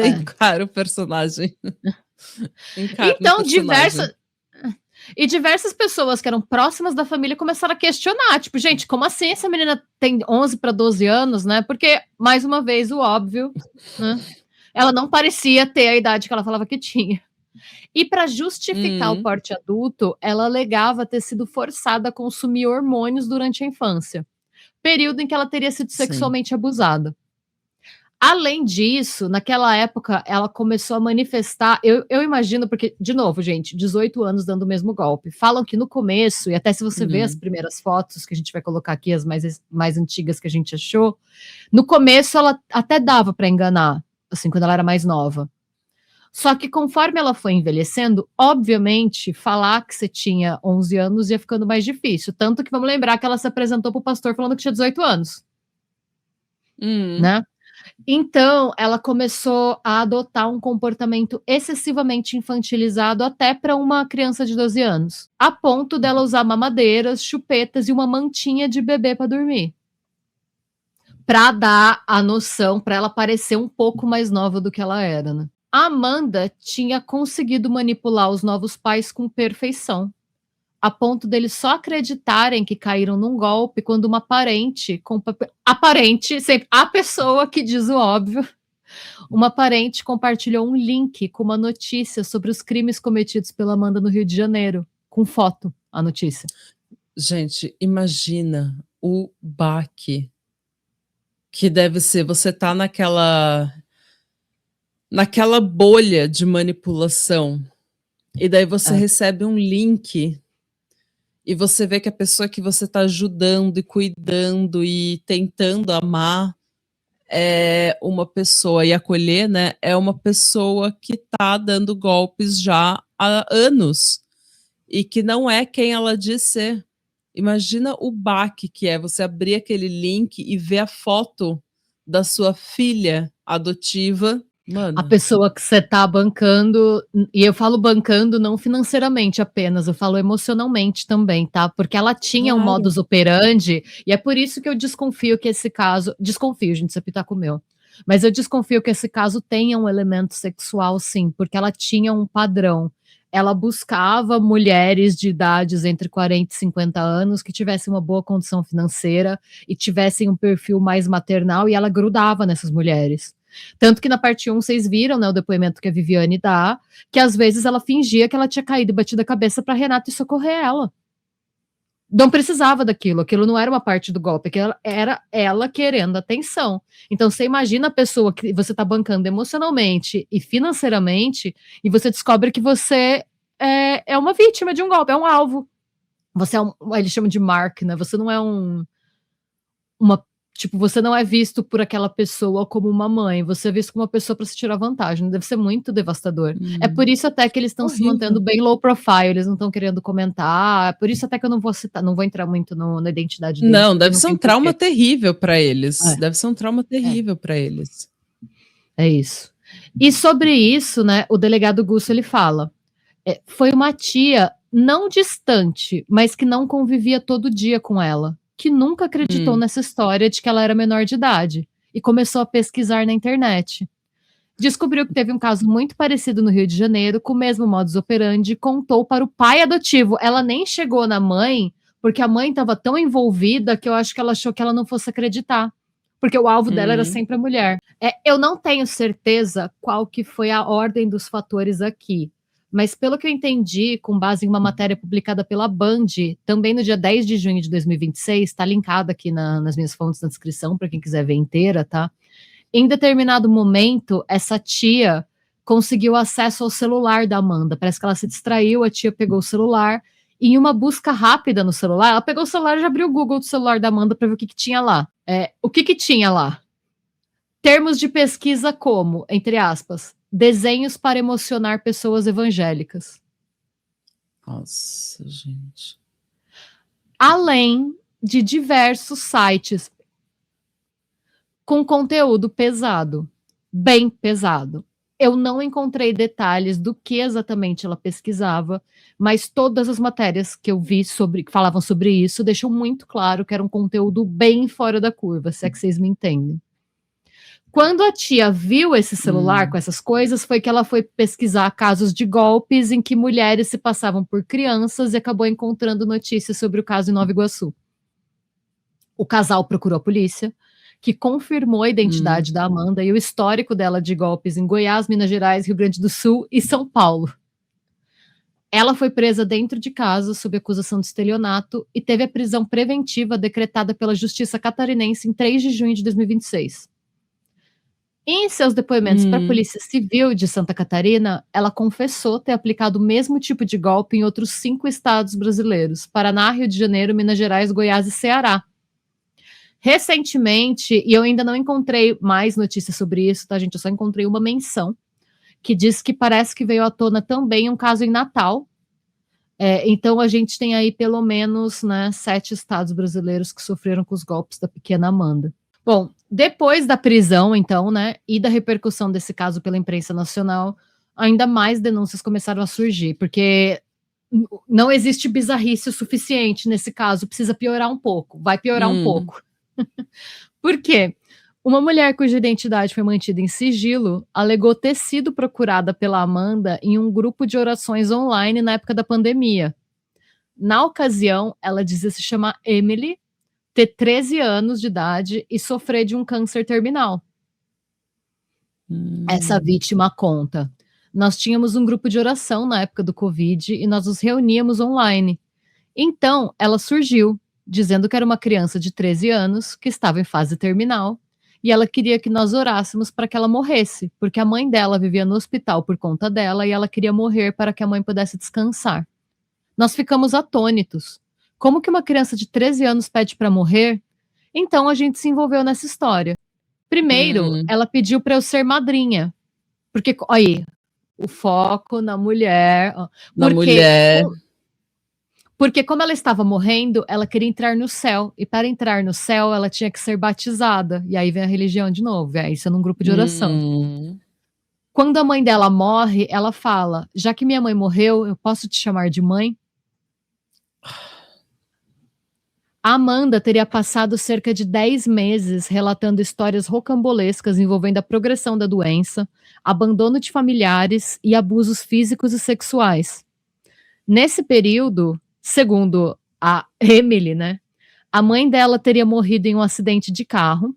Speaker 4: encara o personagem.
Speaker 3: Então, diversas pessoas que eram próximas da família começaram a questionar, tipo, gente, como assim essa menina tem 11 para 12 anos, né? Porque, mais uma vez, o óbvio, né? Ela não parecia ter a idade que ela falava que tinha. E para justificar o porte adulto, ela alegava ter sido forçada a consumir hormônios durante a infância, período em que ela teria sido sexualmente abusada. Além disso, naquela época, ela começou a manifestar, eu imagino, porque, de novo, gente, 18 anos dando o mesmo golpe. Falam que no começo, e até se você ver as primeiras fotos que a gente vai colocar aqui, as mais antigas que a gente achou, no começo ela até dava para enganar, assim, quando ela era mais nova. Só que conforme ela foi envelhecendo, obviamente, falar que você tinha 11 anos ia ficando mais difícil. Tanto que vamos lembrar que ela se apresentou para o pastor falando que tinha 18 anos. Né? Então, ela começou a adotar um comportamento excessivamente infantilizado até para uma criança de 12 anos, a ponto dela usar mamadeiras, chupetas e uma mantinha de bebê para dormir. Para dar a noção, para ela parecer um pouco mais nova do que ela era, né? A Amanda tinha conseguido manipular os novos pais com perfeição, a ponto deles só acreditarem que caíram num golpe quando uma aparente, sempre a pessoa que diz o óbvio, uma parente compartilhou um link com uma notícia sobre os crimes cometidos pela Amanda no Rio de Janeiro, com foto, a notícia.
Speaker 4: Gente, imagina o baque que deve ser. Você tá naquela bolha de manipulação, e daí você recebe um link e você vê que a pessoa que você tá ajudando e cuidando e tentando amar é uma pessoa, e acolher, né, é uma pessoa que tá dando golpes já há anos e que não é quem ela diz ser. Imagina o baque que é você abrir aquele link e ver a foto da sua filha adotiva. Mano,
Speaker 3: A pessoa que você tá bancando, e eu falo bancando não financeiramente apenas, eu falo emocionalmente também, tá? Porque ela tinha um
Speaker 4: Claro.
Speaker 3: modus operandi, e é por isso que eu desconfio que esse caso. Desconfio, gente, isso é pitaco meu. Mas eu desconfio que esse caso tenha um elemento sexual, sim, porque ela tinha um padrão. Ela buscava mulheres de idades entre 40 e 50 anos que tivessem uma boa condição financeira e tivessem um perfil mais maternal, e ela grudava nessas mulheres. Tanto que na parte 1 vocês viram, né, o depoimento que a Viviane dá, que às vezes ela fingia que ela tinha caído e batido a cabeça para Renata e socorrer ela. Não precisava daquilo, aquilo não era uma parte do golpe, aquilo era ela querendo atenção. Então você imagina a pessoa que você está bancando emocionalmente e financeiramente, e você descobre que você é uma vítima de um golpe, é um alvo. Você eles chamam de mark, né? Você não é você não é visto por aquela pessoa como uma mãe, você é visto como uma pessoa para se tirar vantagem. Deve ser muito devastador. É por isso até que eles estão se
Speaker 4: Horrível.
Speaker 3: mantendo bem low profile, eles não estão querendo comentar. É por isso até que eu não vou citar, não vou entrar muito na identidade deles.
Speaker 4: Não,
Speaker 3: porque
Speaker 4: deve ser um
Speaker 3: tem
Speaker 4: trauma
Speaker 3: porquê.
Speaker 4: terrível para eles.
Speaker 3: É.
Speaker 4: Deve ser um trauma terrível para eles.
Speaker 3: É isso. E sobre isso, né, o delegado Gusso, ele fala, foi uma tia não distante, mas que não convivia todo dia com ela, que nunca acreditou nessa história de que ela era menor de idade, e começou a pesquisar na internet. Descobriu que teve um caso muito parecido no Rio de Janeiro, com o mesmo modus operandi, e contou para o pai adotivo. Ela nem chegou na mãe, porque a mãe estava tão envolvida que eu acho que ela achou que ela não fosse acreditar. Porque o alvo dela era sempre a mulher. Eu não tenho certeza qual que foi a ordem dos fatores aqui, mas pelo que eu entendi, com base em uma matéria publicada pela Band, também no dia 10 de junho de 2026, está linkada aqui nas minhas fontes na descrição, para quem quiser ver inteira, tá? Em determinado momento, essa tia conseguiu acesso ao celular da Amanda. Parece que ela se distraiu, a tia pegou o celular, e em uma busca rápida no celular, ela pegou o celular e já abriu o Google do celular da Amanda para ver o que tinha lá. O que tinha lá? Termos de pesquisa como, entre aspas, desenhos para emocionar pessoas evangélicas.
Speaker 4: Nossa, gente.
Speaker 3: Além de diversos sites com conteúdo pesado, bem pesado. Eu não encontrei detalhes do que exatamente ela pesquisava, mas todas as matérias que eu vi que falavam sobre isso deixam muito claro que era um conteúdo bem fora da curva, se é que vocês me entendem. Quando a tia viu esse celular com essas coisas, foi que ela foi pesquisar casos de golpes em que mulheres se passavam por crianças e acabou encontrando notícias sobre o caso em Nova Iguaçu. O casal procurou a polícia, que confirmou a identidade da Amanda e o histórico dela de golpes em Goiás, Minas Gerais, Rio Grande do Sul e São Paulo. Ela foi presa dentro de casa sob acusação de estelionato e teve a prisão preventiva decretada pela Justiça Catarinense em 3 de junho de 2026. Em seus depoimentos para a Polícia Civil de Santa Catarina, ela confessou ter aplicado o mesmo tipo de golpe em outros 5 estados brasileiros: Paraná, Rio de Janeiro, Minas Gerais, Goiás e Ceará. Recentemente, e eu ainda não encontrei mais notícias sobre isso, tá, gente? Eu só encontrei uma menção que diz que parece que veio à tona também um caso em Natal. Então a gente tem aí pelo menos, né, 7 estados brasileiros que sofreram com os golpes da pequena Amanda. Bom, depois da prisão, então, né, e da repercussão desse caso pela imprensa nacional, ainda mais denúncias começaram a surgir, porque não existe bizarrice o suficiente nesse caso, precisa piorar um pouco, vai piorar um pouco. Por quê? Uma mulher cuja identidade foi mantida em sigilo alegou ter sido procurada pela Amanda em um grupo de orações online na época da pandemia. Na ocasião, ela dizia se chamar Emily, ter 13 anos de idade e sofrer de um câncer terminal. Essa vítima conta: nós tínhamos um grupo de oração na época do Covid e nós nos reuníamos online. Então, ela surgiu, dizendo que era uma criança de 13 anos que estava em fase terminal e ela queria que nós orássemos para que ela morresse, porque a mãe dela vivia no hospital por conta dela e ela queria morrer para que a mãe pudesse descansar. Nós ficamos atônitos. Como que uma criança de 13 anos pede para morrer? Então a gente se envolveu nessa história. Primeiro, ela pediu para eu ser madrinha. Porque, aí, o foco na mulher.
Speaker 4: Na mulher.
Speaker 3: Porque como ela estava morrendo, ela queria entrar no céu. E para entrar no céu, ela tinha que ser batizada. E aí vem a religião de novo. Isso é num grupo de oração. Quando a mãe dela morre, ela fala: já que minha mãe morreu, eu posso te chamar de mãe? A Amanda teria passado cerca de 10 meses relatando histórias rocambolescas envolvendo a progressão da doença, abandono de familiares e abusos físicos e sexuais. Nesse período, segundo a Emily, né, a mãe dela teria morrido em um acidente de carro,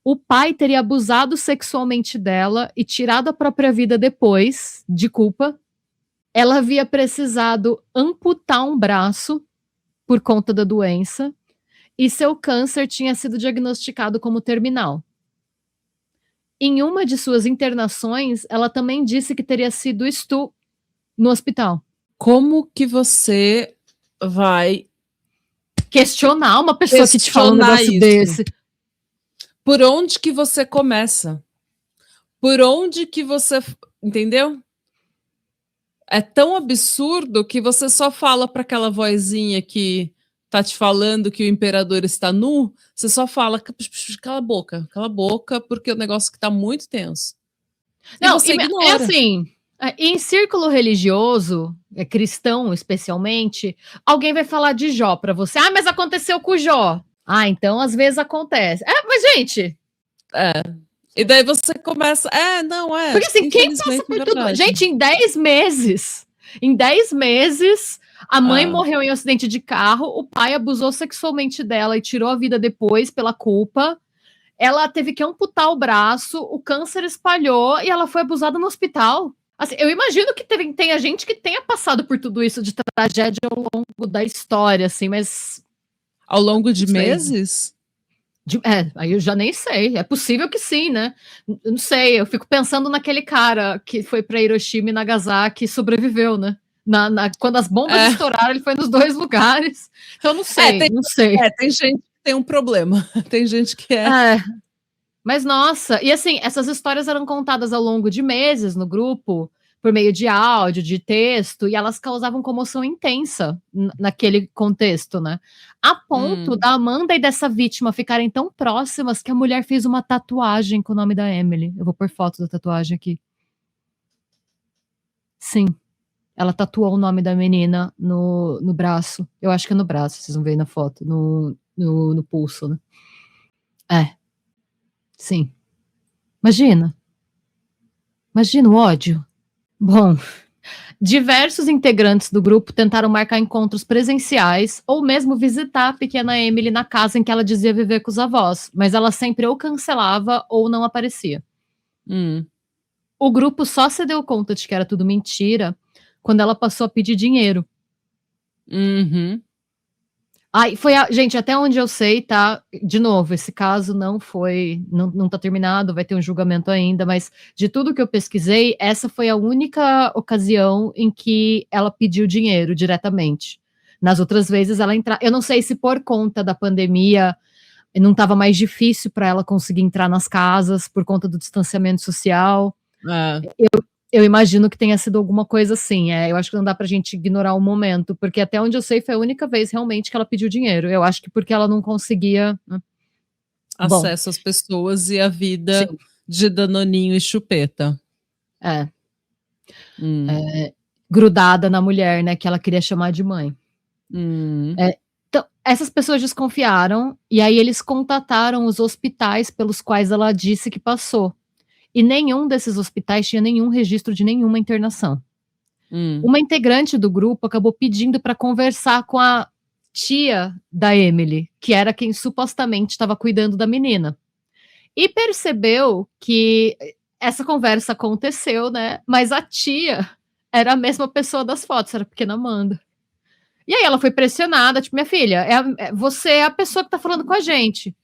Speaker 3: o pai teria abusado sexualmente dela e tirado a própria vida depois, de culpa. Ela havia precisado amputar um braço por conta da doença, e seu câncer tinha sido diagnosticado como terminal. Em uma de suas internações, ela também disse que teria sido no hospital.
Speaker 4: Como que você vai
Speaker 3: questionar uma pessoa que te fala um negócio desse?
Speaker 4: Por onde que você começa? Por onde que você... Entendeu? É tão absurdo que você só fala para aquela vozinha que tá te falando que o imperador está nu, você só fala, cala a boca, porque o negócio que tá muito tenso.
Speaker 3: Não, você ignora. É assim, em círculo religioso, cristão especialmente, alguém vai falar de Jó para você. Ah, mas aconteceu com o Jó. Ah, então às vezes acontece. Mas gente...
Speaker 4: E daí você começa...
Speaker 3: Porque assim, quem passa por tudo... Gente, em 10 meses, a mãe morreu em um acidente de carro, o pai abusou sexualmente dela e tirou a vida depois pela culpa. Ela teve que amputar o braço, o câncer espalhou e ela foi abusada no hospital. Assim, eu imagino que tenha gente que tenha passado por tudo isso de tragédia ao longo da história, assim, mas...
Speaker 4: Ao longo de meses?
Speaker 3: Aí eu já nem sei. É possível que sim, né? Eu não sei, eu fico pensando naquele cara que foi para Hiroshima e Nagasaki e sobreviveu, né? Quando as bombas estouraram, ele foi nos 2 lugares. Então eu não sei, não sei.
Speaker 4: Tem gente que tem um problema. Tem gente que
Speaker 3: Mas nossa, e assim, essas histórias eram contadas ao longo de meses no grupo, por meio de áudio, de texto, e elas causavam comoção intensa naquele contexto, né? A ponto da Amanda e dessa vítima ficarem tão próximas que a mulher fez uma tatuagem com o nome da Emily. Eu vou pôr foto da tatuagem aqui. Sim. Ela tatuou o nome da menina no braço. Eu acho que é no braço, vocês vão ver na foto, no pulso, né? Sim. Imagina o ódio. Bom, diversos integrantes do grupo tentaram marcar encontros presenciais ou mesmo visitar a pequena Emily na casa em que ela dizia viver com os avós, mas ela sempre ou cancelava ou não aparecia. O grupo só se deu conta de que era tudo mentira quando ela passou a pedir dinheiro. Gente, até onde eu sei, tá? De novo, esse caso não tá terminado, vai ter um julgamento ainda, mas de tudo que eu pesquisei, essa foi a única ocasião em que ela pediu dinheiro diretamente. Nas outras vezes ela eu não sei se por conta da pandemia não estava mais difícil para ela conseguir entrar nas casas por conta do distanciamento social. Eu imagino que tenha sido alguma coisa assim. Eu acho que não dá pra gente ignorar o momento, porque até onde eu sei foi a única vez realmente que ela pediu dinheiro. Eu acho que porque ela não conseguia
Speaker 4: acesso às pessoas e a vida de danoninho e chupeta.
Speaker 3: Grudada na mulher, né, que ela queria chamar de mãe. Então, essas pessoas desconfiaram, e aí eles contataram os hospitais pelos quais ela disse que passou. E nenhum desses hospitais tinha nenhum registro de nenhuma internação. Uma integrante do grupo acabou pedindo para conversar com a tia da Emily, que era quem supostamente estava cuidando da menina. E percebeu que essa conversa aconteceu, né? Mas a tia era a mesma pessoa das fotos, era a pequena Amanda. E aí ela foi pressionada, tipo, minha filha, você é a pessoa que tá falando com a gente.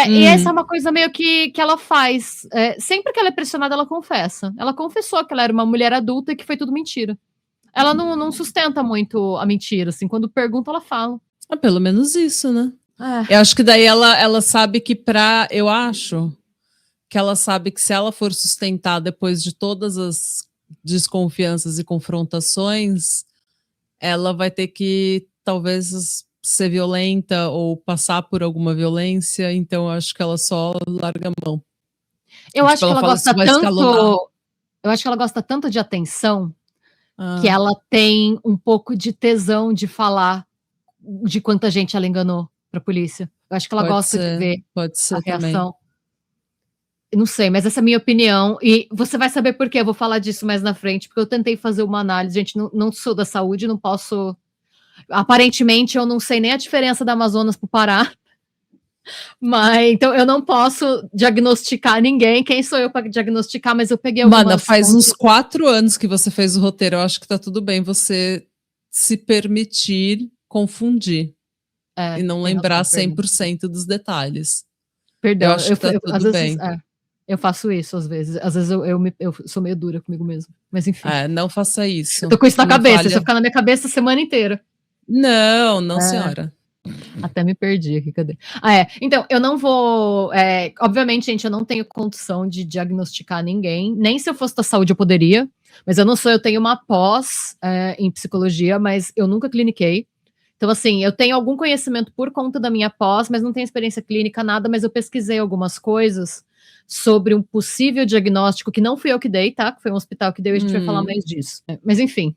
Speaker 3: E essa é uma coisa meio que ela faz. Sempre que ela é pressionada, ela confessa. Ela confessou que ela era uma mulher adulta e que foi tudo mentira. Ela não sustenta muito a mentira, assim. Quando pergunta, ela fala.
Speaker 4: Pelo menos isso, né?
Speaker 3: É.
Speaker 4: Eu acho que daí ela sabe que eu acho que ela sabe que se ela for sustentar depois de todas as desconfianças e confrontações, ela vai ter que, talvez, ser violenta ou passar por alguma violência, então eu acho que ela só larga a mão.
Speaker 3: Eu acho que ela
Speaker 4: fala,
Speaker 3: gosta
Speaker 4: "Isso vai escalonar."
Speaker 3: tanto. Eu acho que ela gosta tanto de atenção que ela tem um pouco de tesão de falar de quanta gente ela enganou pra polícia. Eu acho que ela gosta de ver
Speaker 4: Pode ser
Speaker 3: a
Speaker 4: também.
Speaker 3: reação. Eu não sei, mas essa é a minha opinião. E você vai saber por quê. Eu vou falar disso mais na frente, porque eu tentei fazer uma análise. Gente, não sou da saúde, não posso. Aparentemente, eu não sei nem a diferença da Amazonas pro Pará. Mas então eu não posso diagnosticar ninguém. Quem sou eu para diagnosticar? Mas eu peguei algumas.
Speaker 4: Mana, faz uns 4 anos que você fez o roteiro. Eu acho que tá tudo bem você se permitir confundir e não lembrar 100% dos detalhes.
Speaker 3: Perdão,
Speaker 4: eu acho que tá tudo bem.
Speaker 3: Eu faço isso às vezes. Às vezes eu sou meio dura comigo mesmo. Mas enfim.
Speaker 4: Não faça isso.
Speaker 3: Eu tô com isso na cabeça.
Speaker 4: Falha.
Speaker 3: Isso vai ficar na minha cabeça a semana inteira.
Speaker 4: Não, senhora.
Speaker 3: Até me perdi aqui, cadê? Então, eu não vou. Obviamente, gente, eu não tenho condição de diagnosticar ninguém. Nem se eu fosse da saúde eu poderia. Mas eu não sou, eu tenho uma pós em psicologia, mas eu nunca cliniquei. Então, assim, eu tenho algum conhecimento por conta da minha pós, mas não tenho experiência clínica, nada, mas eu pesquisei algumas coisas sobre um possível diagnóstico, que não fui eu que dei, tá? Que foi um hospital que deu e a gente vai falar mais disso. Mas, enfim.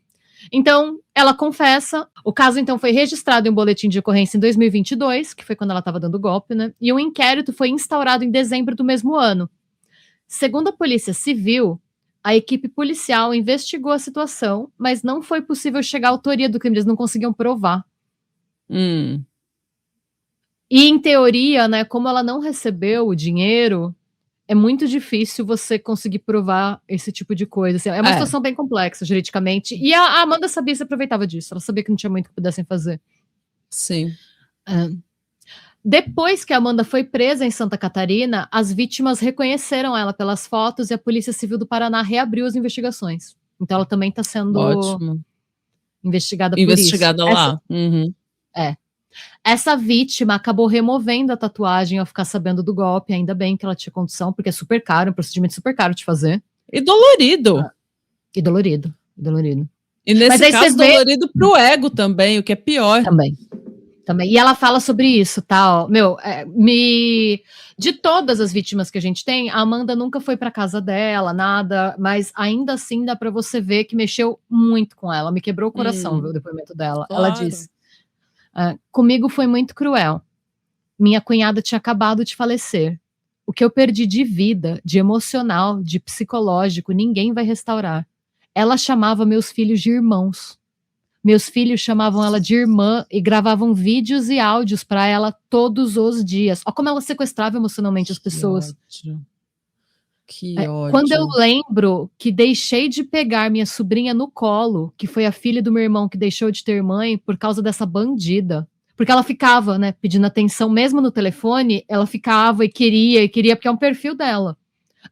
Speaker 3: Então, ela confessa. O caso, então, foi registrado em um boletim de ocorrência em 2022, que foi quando ela estava dando golpe, né? E um inquérito foi instaurado em dezembro do mesmo ano. Segundo a Polícia Civil, a equipe policial investigou a situação, mas não foi possível chegar à autoria do crime, eles não conseguiam provar. E, em teoria, né, como ela não recebeu o dinheiro, é muito difícil você conseguir provar esse tipo de coisa. Assim, é uma situação bem complexa, juridicamente. E a Amanda sabia se aproveitava disso. Ela sabia que não tinha muito que pudessem fazer.
Speaker 4: Sim.
Speaker 3: Depois que a Amanda foi presa em Santa Catarina, as vítimas reconheceram ela pelas fotos e a Polícia Civil do Paraná reabriu as investigações. Então ela também está sendo investigada por isso.
Speaker 4: Lá.
Speaker 3: Essa vítima acabou removendo a tatuagem ao ficar sabendo do golpe, ainda bem que ela tinha condição, porque é super caro, um procedimento super caro de fazer.
Speaker 4: E dolorido.
Speaker 3: E dolorido.
Speaker 4: E nesse caso, dolorido pro ego também, o que é pior.
Speaker 3: Também. E ela fala sobre isso, tá? Ó, de todas as vítimas que a gente tem, a Amanda nunca foi pra casa dela, nada, mas ainda assim dá pra você ver que mexeu muito com ela, me quebrou o coração, viu, o depoimento dela.
Speaker 4: Claro.
Speaker 3: Ela disse: comigo foi muito cruel. Minha cunhada tinha acabado de falecer. O que eu perdi de vida, de emocional, de psicológico, ninguém vai restaurar. Ela chamava meus filhos de irmãos. Meus filhos chamavam ela de irmã e gravavam vídeos e áudios para ela todos os dias. Olha como ela sequestrava emocionalmente as pessoas.
Speaker 4: Que ódio.
Speaker 3: Quando eu lembro que deixei de pegar minha sobrinha no colo, que foi a filha do meu irmão que deixou de ter mãe por causa dessa bandida. Porque ela ficava, né, pedindo atenção mesmo no telefone, ela ficava e queria, porque é um perfil dela.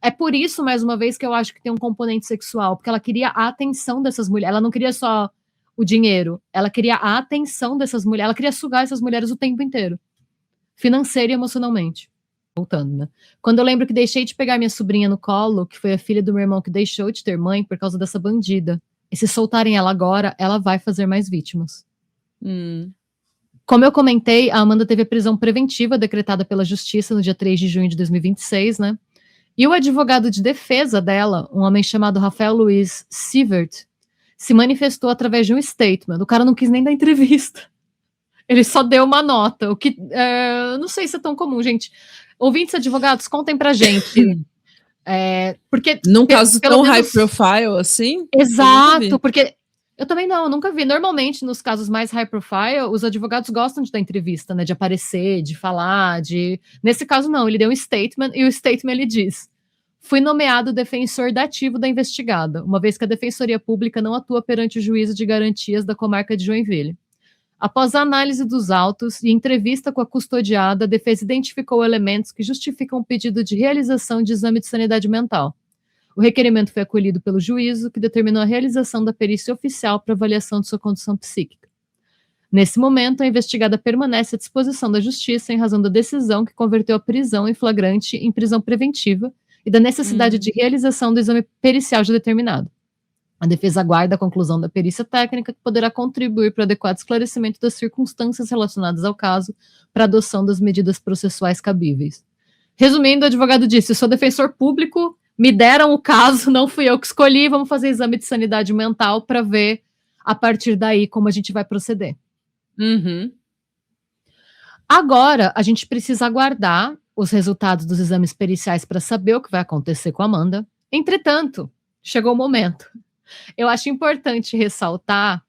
Speaker 3: É por isso, mais uma vez, que eu acho que tem um componente sexual, porque ela queria a atenção dessas mulheres. Ela não queria só o dinheiro, ela queria a atenção dessas mulheres, ela queria sugar essas mulheres o tempo inteiro, financeira e emocionalmente. Voltando, né? Quando eu lembro que deixei de pegar minha sobrinha no colo, que foi a filha do meu irmão que deixou de ter mãe por causa dessa bandida, e se soltarem ela agora, ela vai fazer mais vítimas. Como eu comentei, a Amanda teve a prisão preventiva decretada pela Justiça no dia 3 de junho de 2026, né? E o advogado de defesa dela, um homem chamado Rafael Luiz Sievert, se manifestou através de um statement. O cara não quis nem dar entrevista. Ele só deu uma nota, o que não sei se é tão comum, gente. Ouvintes advogados, contem pra gente. Porque
Speaker 4: Num caso tão high
Speaker 3: menos...
Speaker 4: profile assim?
Speaker 3: Exato, porque eu também não, nunca vi. Normalmente, nos casos mais high profile, os advogados gostam de dar entrevista, né? De aparecer, de falar, de... Nesse caso, não, ele deu um statement, e o statement ele diz: fui nomeado defensor dativo da investigada, uma vez que a Defensoria Pública não atua perante o juízo de garantias da comarca de Joinville. Após a análise dos autos e entrevista com a custodiada, a defesa identificou elementos que justificam o pedido de realização de exame de sanidade mental. O requerimento foi acolhido pelo juízo, que determinou a realização da perícia oficial para avaliação de sua condição psíquica. Nesse momento, a investigada permanece à disposição da Justiça em razão da decisão que converteu a prisão em flagrante em prisão preventiva e da necessidade de realização do exame pericial já determinado. A defesa aguarda a conclusão da perícia técnica, que poderá contribuir para o adequado esclarecimento das circunstâncias relacionadas ao caso para a adoção das medidas processuais cabíveis. Resumindo, o advogado disse: eu sou defensor público, me deram o caso, não fui eu que escolhi, vamos fazer exame de sanidade mental para ver, a partir daí, como a gente vai proceder.
Speaker 4: Uhum.
Speaker 3: Agora, a gente precisa aguardar os resultados dos exames periciais para saber o que vai acontecer com a Amanda. Entretanto, chegou o momento. Eu acho importante ressaltar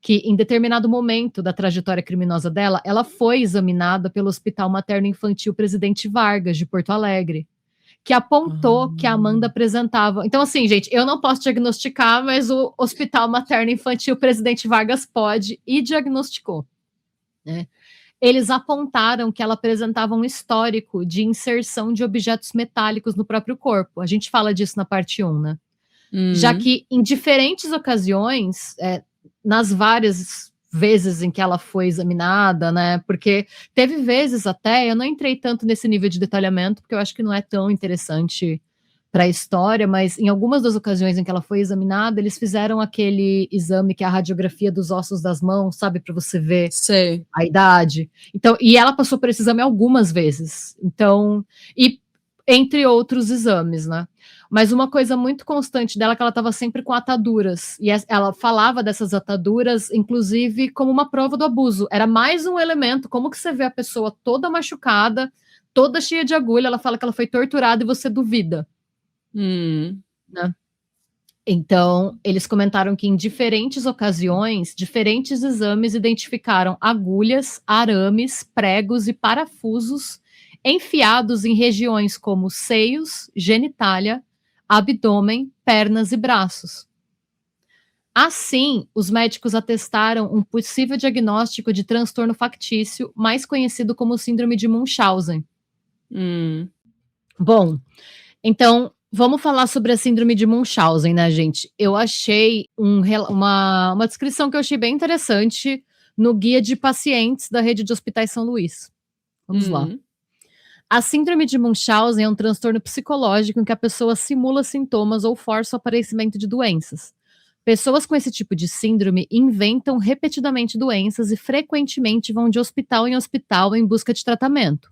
Speaker 3: que, em determinado momento da trajetória criminosa dela, ela foi examinada pelo Hospital Materno Infantil Presidente Vargas, de Porto Alegre, que apontou que a Amanda apresentava... Então, assim, gente, eu não posso diagnosticar, mas o Hospital Materno Infantil Presidente Vargas pode e diagnosticou, né? Eles apontaram que ela apresentava um histórico de inserção de objetos metálicos no próprio corpo. A gente fala disso na parte 1, né? Já que em diferentes ocasiões, nas várias vezes em que ela foi examinada, né? Porque teve vezes até, eu não entrei tanto nesse nível de detalhamento, porque eu acho que não é tão interessante para a história, mas em algumas das ocasiões em que ela foi examinada, eles fizeram aquele exame que é a radiografia dos ossos das mãos, sabe? Para você ver a idade. Então, e ela passou por esse exame algumas vezes. Então, e entre outros exames, né? Mas uma coisa muito constante dela é que ela estava sempre com ataduras, e ela falava dessas ataduras, inclusive, como uma prova do abuso. Era mais um elemento, como que você vê a pessoa toda machucada, toda cheia de agulha, ela fala que ela foi torturada e você duvida. Né? Então, eles comentaram que em diferentes ocasiões, diferentes exames identificaram agulhas, arames, pregos e parafusos enfiados em regiões como seios, genitália, abdômen, pernas e braços. Assim, os médicos atestaram um possível diagnóstico de transtorno factício, mais conhecido como síndrome de Munchausen. Bom, então, vamos falar sobre a síndrome de Munchausen, né, gente? Eu achei uma descrição que eu achei bem interessante no Guia de Pacientes da Rede de Hospitais São Luís. Vamos lá. A síndrome de Munchausen é um transtorno psicológico em que a pessoa simula sintomas ou força o aparecimento de doenças. Pessoas com esse tipo de síndrome inventam repetidamente doenças e frequentemente vão de hospital em hospital em busca de tratamento.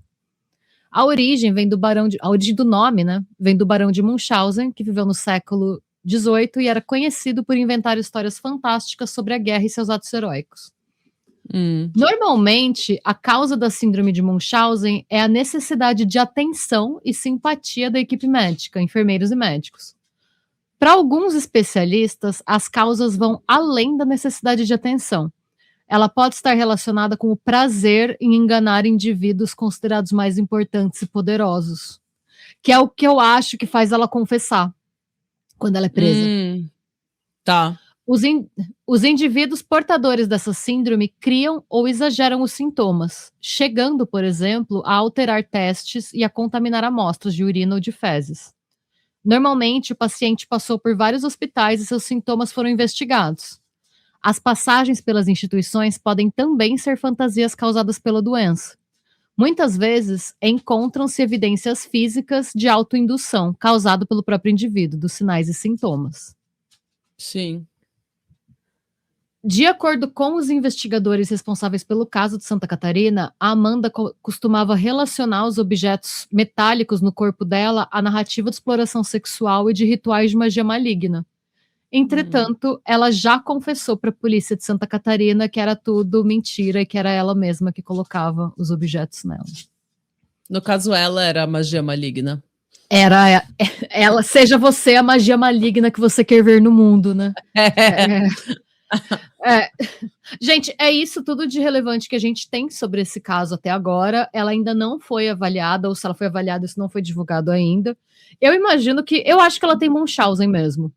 Speaker 3: A origem do nome, né? Vem do Barão de Munchausen, que viveu no século XVIII e era conhecido por inventar histórias fantásticas sobre a guerra e seus atos heróicos. Normalmente, a causa da síndrome de Munchausen é a necessidade de atenção e simpatia da equipe médica, enfermeiros e médicos. Para alguns especialistas, as causas vão além da necessidade de atenção. Ela pode estar relacionada com o prazer em enganar indivíduos considerados mais importantes e poderosos, que é o que eu acho que faz ela confessar quando ela é presa.
Speaker 4: Tá.
Speaker 3: Os indivíduos portadores dessa síndrome criam ou exageram os sintomas, chegando, por exemplo, a alterar testes e a contaminar amostras de urina ou de fezes. Normalmente, o paciente passou por vários hospitais e seus sintomas foram investigados. As passagens pelas instituições podem também ser fantasias causadas pela doença. Muitas vezes, encontram-se evidências físicas de autoindução, causado pelo próprio indivíduo, dos sinais e sintomas.
Speaker 4: Sim.
Speaker 3: De acordo com os investigadores responsáveis pelo caso de Santa Catarina, a Amanda costumava relacionar os objetos metálicos no corpo dela à narrativa de exploração sexual e de rituais de magia maligna. Entretanto, ela já confessou para a polícia de Santa Catarina que era tudo mentira e que era ela mesma que colocava os objetos nela.
Speaker 4: No caso, ela era a magia maligna.
Speaker 3: Era ela, seja você a magia maligna que você quer ver no mundo, né? Gente, é isso tudo de relevante que a gente tem sobre esse caso até agora. Ela ainda não foi avaliada, ou se ela foi avaliada, isso não foi divulgado ainda. Eu imagino que, eu acho que ela tem Munchausen mesmo.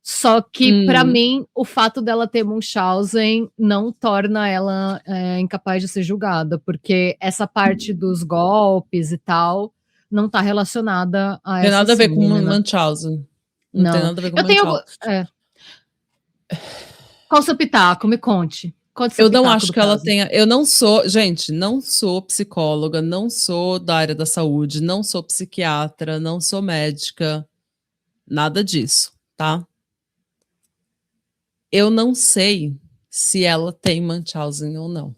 Speaker 3: Só que, pra mim, o fato dela ter Munchausen não torna ela incapaz de ser julgada, porque essa parte dos golpes e tal não tá relacionada a
Speaker 4: Tem
Speaker 3: essa
Speaker 4: nada a ver com
Speaker 3: síndrome, né?
Speaker 4: Munchausen. Não tem nada a ver com
Speaker 3: Eu tenho
Speaker 4: Munchausen.
Speaker 3: Qual o seu pitaco? Me conte.
Speaker 4: Eu não acho que ela tenha. Eu não sou, gente, não sou psicóloga, não sou da área da saúde, não sou psiquiatra, não sou médica, nada disso, tá? Eu não sei se ela tem Munchausen ou não.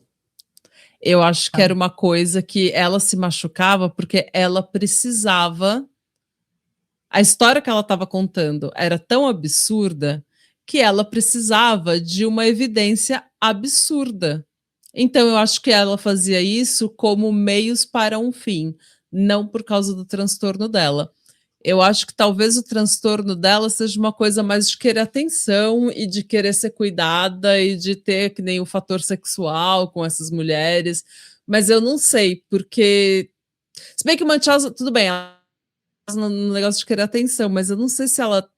Speaker 4: Eu acho que era uma coisa que ela se machucava porque ela precisava. A história que ela estava contando era tão absurda que ela precisava de uma evidência absurda. Então, eu acho que ela fazia isso como meios para um fim, não por causa do transtorno dela. Eu acho que talvez o transtorno dela seja uma coisa mais de querer atenção e de querer ser cuidada e de ter que nem o fator sexual com essas mulheres. Mas eu não sei, porque... Se bem que Munchausen, tudo bem, ela no negócio de querer atenção, mas eu não sei se ela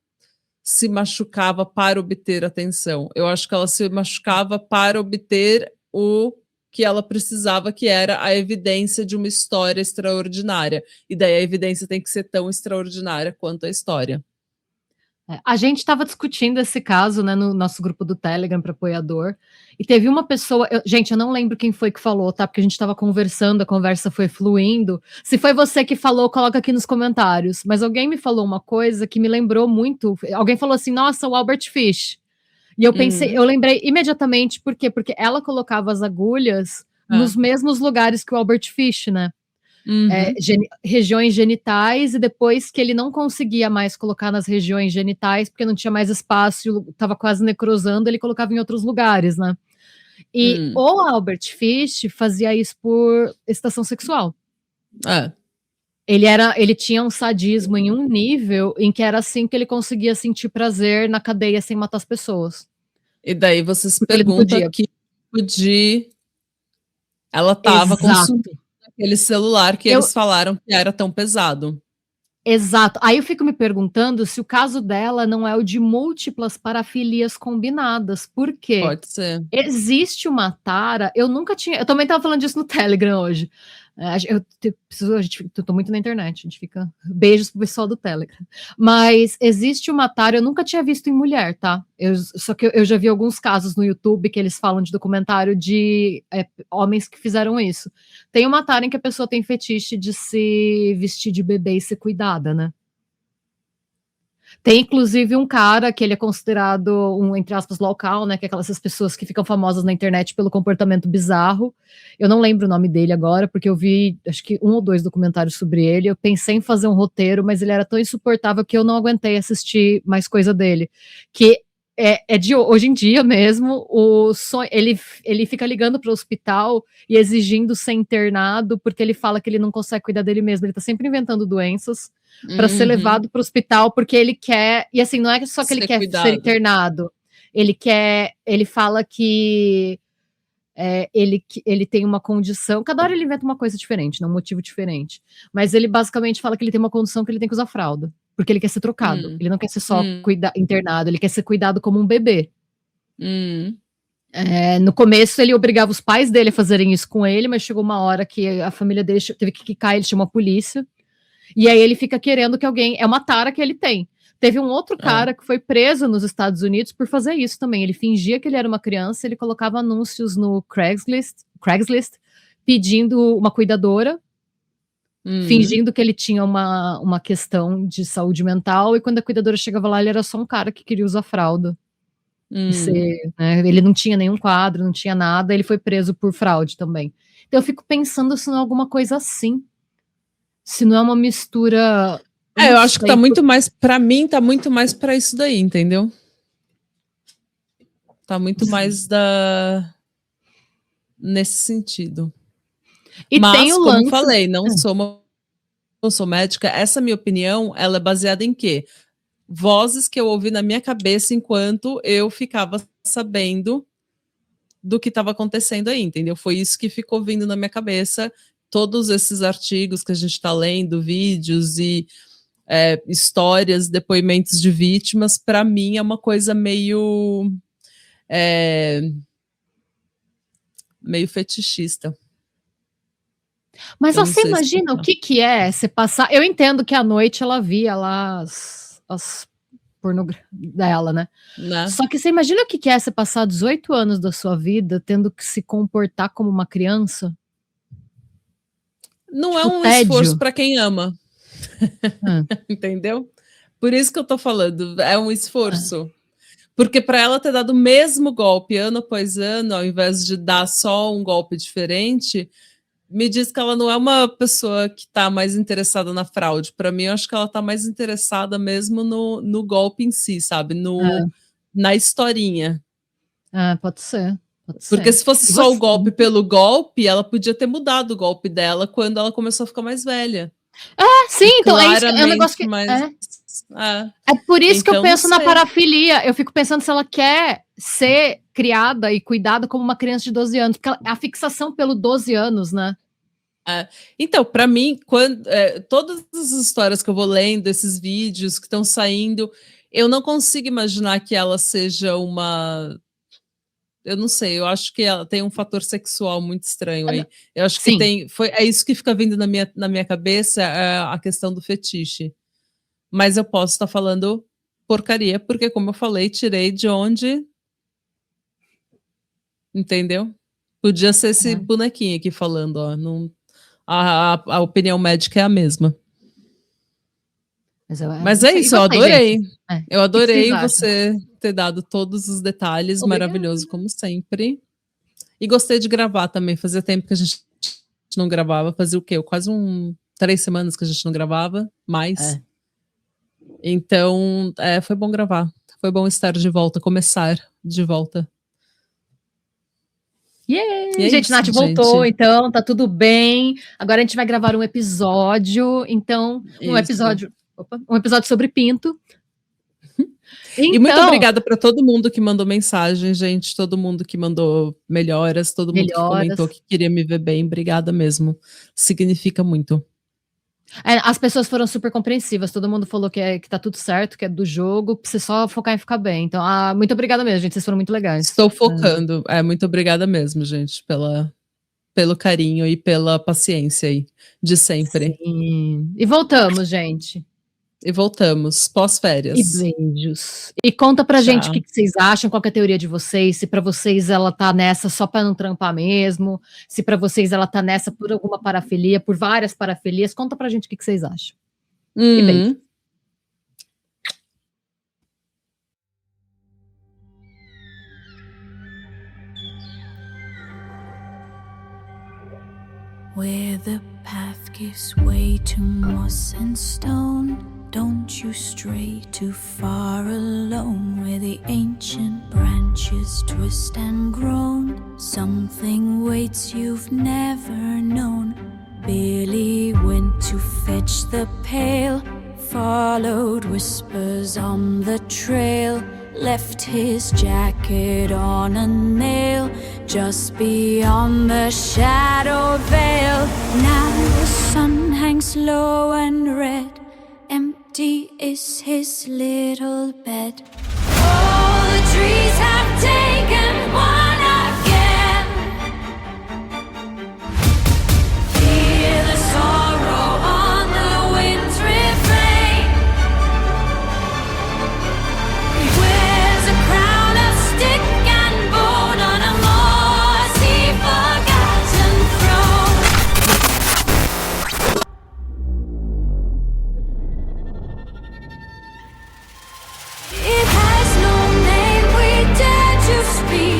Speaker 4: se machucava para obter atenção. Eu acho que ela se machucava para obter o que ela precisava, que era a evidência de uma história extraordinária. E daí a evidência tem que ser tão extraordinária quanto a história.
Speaker 3: A gente estava discutindo esse caso, né, no nosso grupo do Telegram para apoiador, e teve uma pessoa, gente, eu não lembro quem foi que falou, tá? Porque a gente estava conversando, a conversa foi fluindo. Se foi você que falou, coloca aqui nos comentários. Mas alguém me falou uma coisa que me lembrou muito. Alguém falou assim, nossa, o Albert Fish. E eu pensei, eu lembrei imediatamente, por quê? Porque ela colocava as agulhas nos mesmos lugares que o Albert Fish, né? Regiões genitais, e depois que ele não conseguia mais colocar nas regiões genitais, porque não tinha mais espaço, estava quase necrosando, ele colocava em outros lugares, né? E o Albert Fish fazia isso por excitação sexual. Ele tinha um sadismo em um nível em que era assim que ele conseguia sentir prazer na cadeia sem matar as pessoas.
Speaker 4: E daí você se pergunta que tipo de... Ela estava consumindo aquele celular que eles falaram que era tão pesado.
Speaker 3: Exato. Aí eu fico me perguntando se o caso dela não é o de múltiplas parafilias combinadas. Por quê?
Speaker 4: Pode ser.
Speaker 3: Existe uma tara, eu também estava falando disso no Telegram hoje. Eu tô muito na internet, a gente fica... Beijos pro pessoal do Telegram. Mas existe uma tara, eu nunca tinha visto em mulher, tá? Só que eu já vi alguns casos no YouTube que eles falam de documentário de homens que fizeram isso. Tem uma tara em que a pessoa tem fetiche de se vestir de bebê e ser cuidada, né? Tem, inclusive, um cara que ele é considerado um, entre aspas, local, né, que é aquelas pessoas que ficam famosas na internet pelo comportamento bizarro. Eu não lembro o nome dele agora, porque eu vi, acho que 1 ou 2 documentários sobre ele. Eu pensei em fazer um roteiro, mas ele era tão insuportável que eu não aguentei assistir mais coisa dele. Que é de hoje em dia mesmo, o sonho, ele fica ligando para o hospital e exigindo ser internado, porque ele fala que ele não consegue cuidar dele mesmo. Ele tá sempre inventando doenças para ser levado para o hospital, porque ele quer, e assim, não é só que ele quer ser internado, ele fala que ele tem uma condição, cada hora ele inventa uma coisa diferente, um motivo diferente, mas ele basicamente fala que ele tem uma condição que ele tem que usar fralda, porque ele quer ser trocado, ele não quer ser só internado, ele quer ser cuidado como um bebê. No começo ele obrigava os pais dele a fazerem isso com ele, mas chegou uma hora que a família dele teve que quicar, ele chamou a polícia. E aí ele fica querendo que alguém... É uma tara que ele tem. Teve um outro cara que foi preso nos Estados Unidos por fazer isso também. Ele fingia que ele era uma criança, ele colocava anúncios no Craigslist pedindo uma cuidadora, fingindo que ele tinha uma questão de saúde mental, e quando a cuidadora chegava lá, ele era só um cara que queria usar fralda. Ele não tinha nenhum quadro, não tinha nada, ele foi preso por fraude também. Então eu fico pensando se não é alguma coisa assim. Se não é uma mistura...
Speaker 4: Eu acho que tá muito mais, pra mim, tá muito mais pra isso daí, entendeu? Tá muito mais nesse sentido.
Speaker 3: E
Speaker 4: Mas,
Speaker 3: tem o
Speaker 4: como
Speaker 3: lance.
Speaker 4: eu falei, não sou médica. Essa minha opinião, ela é baseada em quê? Vozes que eu ouvi na minha cabeça enquanto eu ficava sabendo do que estava acontecendo aí, entendeu? Foi isso que ficou vindo na minha cabeça. Todos esses artigos que a gente está lendo, vídeos e histórias, depoimentos de vítimas, para mim é uma coisa meio fetichista.
Speaker 3: Mas
Speaker 4: Eu não
Speaker 3: você
Speaker 4: sei
Speaker 3: imagina
Speaker 4: explicar.
Speaker 3: o que é você passar. Eu entendo que à noite ela via lá as dela, né? Só que você imagina o que é você passar 18 anos da sua vida tendo que se comportar como uma criança?
Speaker 4: Não
Speaker 3: Tipo,
Speaker 4: é um
Speaker 3: tédio.
Speaker 4: esforço para quem ama. Entendeu? Por isso que eu tô falando, é um esforço. Porque para ela ter dado o mesmo golpe ano após ano, ao invés de dar só um golpe diferente, me diz que ela não é uma pessoa que está mais interessada na fraude. Para mim, eu acho que ela está mais interessada mesmo no golpe em si, sabe? Na historinha.
Speaker 3: Pode ser.
Speaker 4: Porque se fosse só o golpe pelo golpe, ela podia ter mudado o golpe dela quando ela começou a ficar mais velha.
Speaker 3: Sim, então é isso, é um negócio que... É por isso que eu penso na parafilia. Eu fico pensando se ela quer ser criada e cuidada como uma criança de 12 anos, porque a fixação pelo 12 anos, né?
Speaker 4: Então, para mim, todas as histórias que eu vou lendo, esses vídeos que estão saindo, eu não consigo imaginar que ela seja uma... Eu não sei, eu acho que ela tem um fator sexual muito estranho aí. Eu acho que é isso que fica vindo na minha cabeça, a questão do fetiche. Mas eu posso estar falando porcaria, porque, como eu falei, tirei de onde... Entendeu? Podia ser esse bonequinho aqui falando, ó. Não... A opinião médica é a mesma. Mas é isso, eu adorei. Eu adorei você ter dado todos os detalhes, maravilhoso como sempre. E gostei de gravar também. Fazia tempo que a gente não gravava. Fazia o quê? Quase 3 semanas que a gente não gravava. Mais. Então, foi bom gravar. Foi bom estar de volta, começar de volta.
Speaker 3: Gente, isso, Nath voltou, então tá tudo bem. Agora a gente vai gravar um episódio. Então, um episódio sobre pinto.
Speaker 4: E muito obrigada para todo mundo que mandou mensagem, gente. Todo mundo que mandou melhoras, todo mundo que comentou que queria me ver bem. Obrigada mesmo. Significa muito.
Speaker 3: As pessoas foram super compreensivas. Todo mundo falou que tá tudo certo, que é do jogo. Precisa só focar em ficar bem. Então, muito obrigada mesmo, gente. Vocês foram muito legais.
Speaker 4: Estou focando. Muito obrigada mesmo, gente, pelo carinho e pela paciência aí, de sempre.
Speaker 3: Sim. E voltamos, gente.
Speaker 4: E voltamos, pós-férias.
Speaker 3: E beijos. E conta pra gente o que vocês acham, qual que é a teoria de vocês, se pra vocês ela tá nessa só pra não trampar mesmo, se pra vocês ela tá nessa por alguma parafilia, por várias parafilias. Conta pra gente o que vocês acham. E beijo.
Speaker 7: Where the path gives way to moss and stone, don't you stray too far alone. Where the ancient branches twist and groan, something waits you've never known. Billy went to fetch the pail, followed whispers on the trail, left his jacket on a nail just beyond the shadow veil. Now the sun hangs low and red, empty is his little bed. All the trees have taken one again. Hear the sorrow on the wind's refrain. He wears a crown of stick and bone on a mossy forgotten throne. It has no name we dare to speak.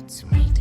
Speaker 7: sweet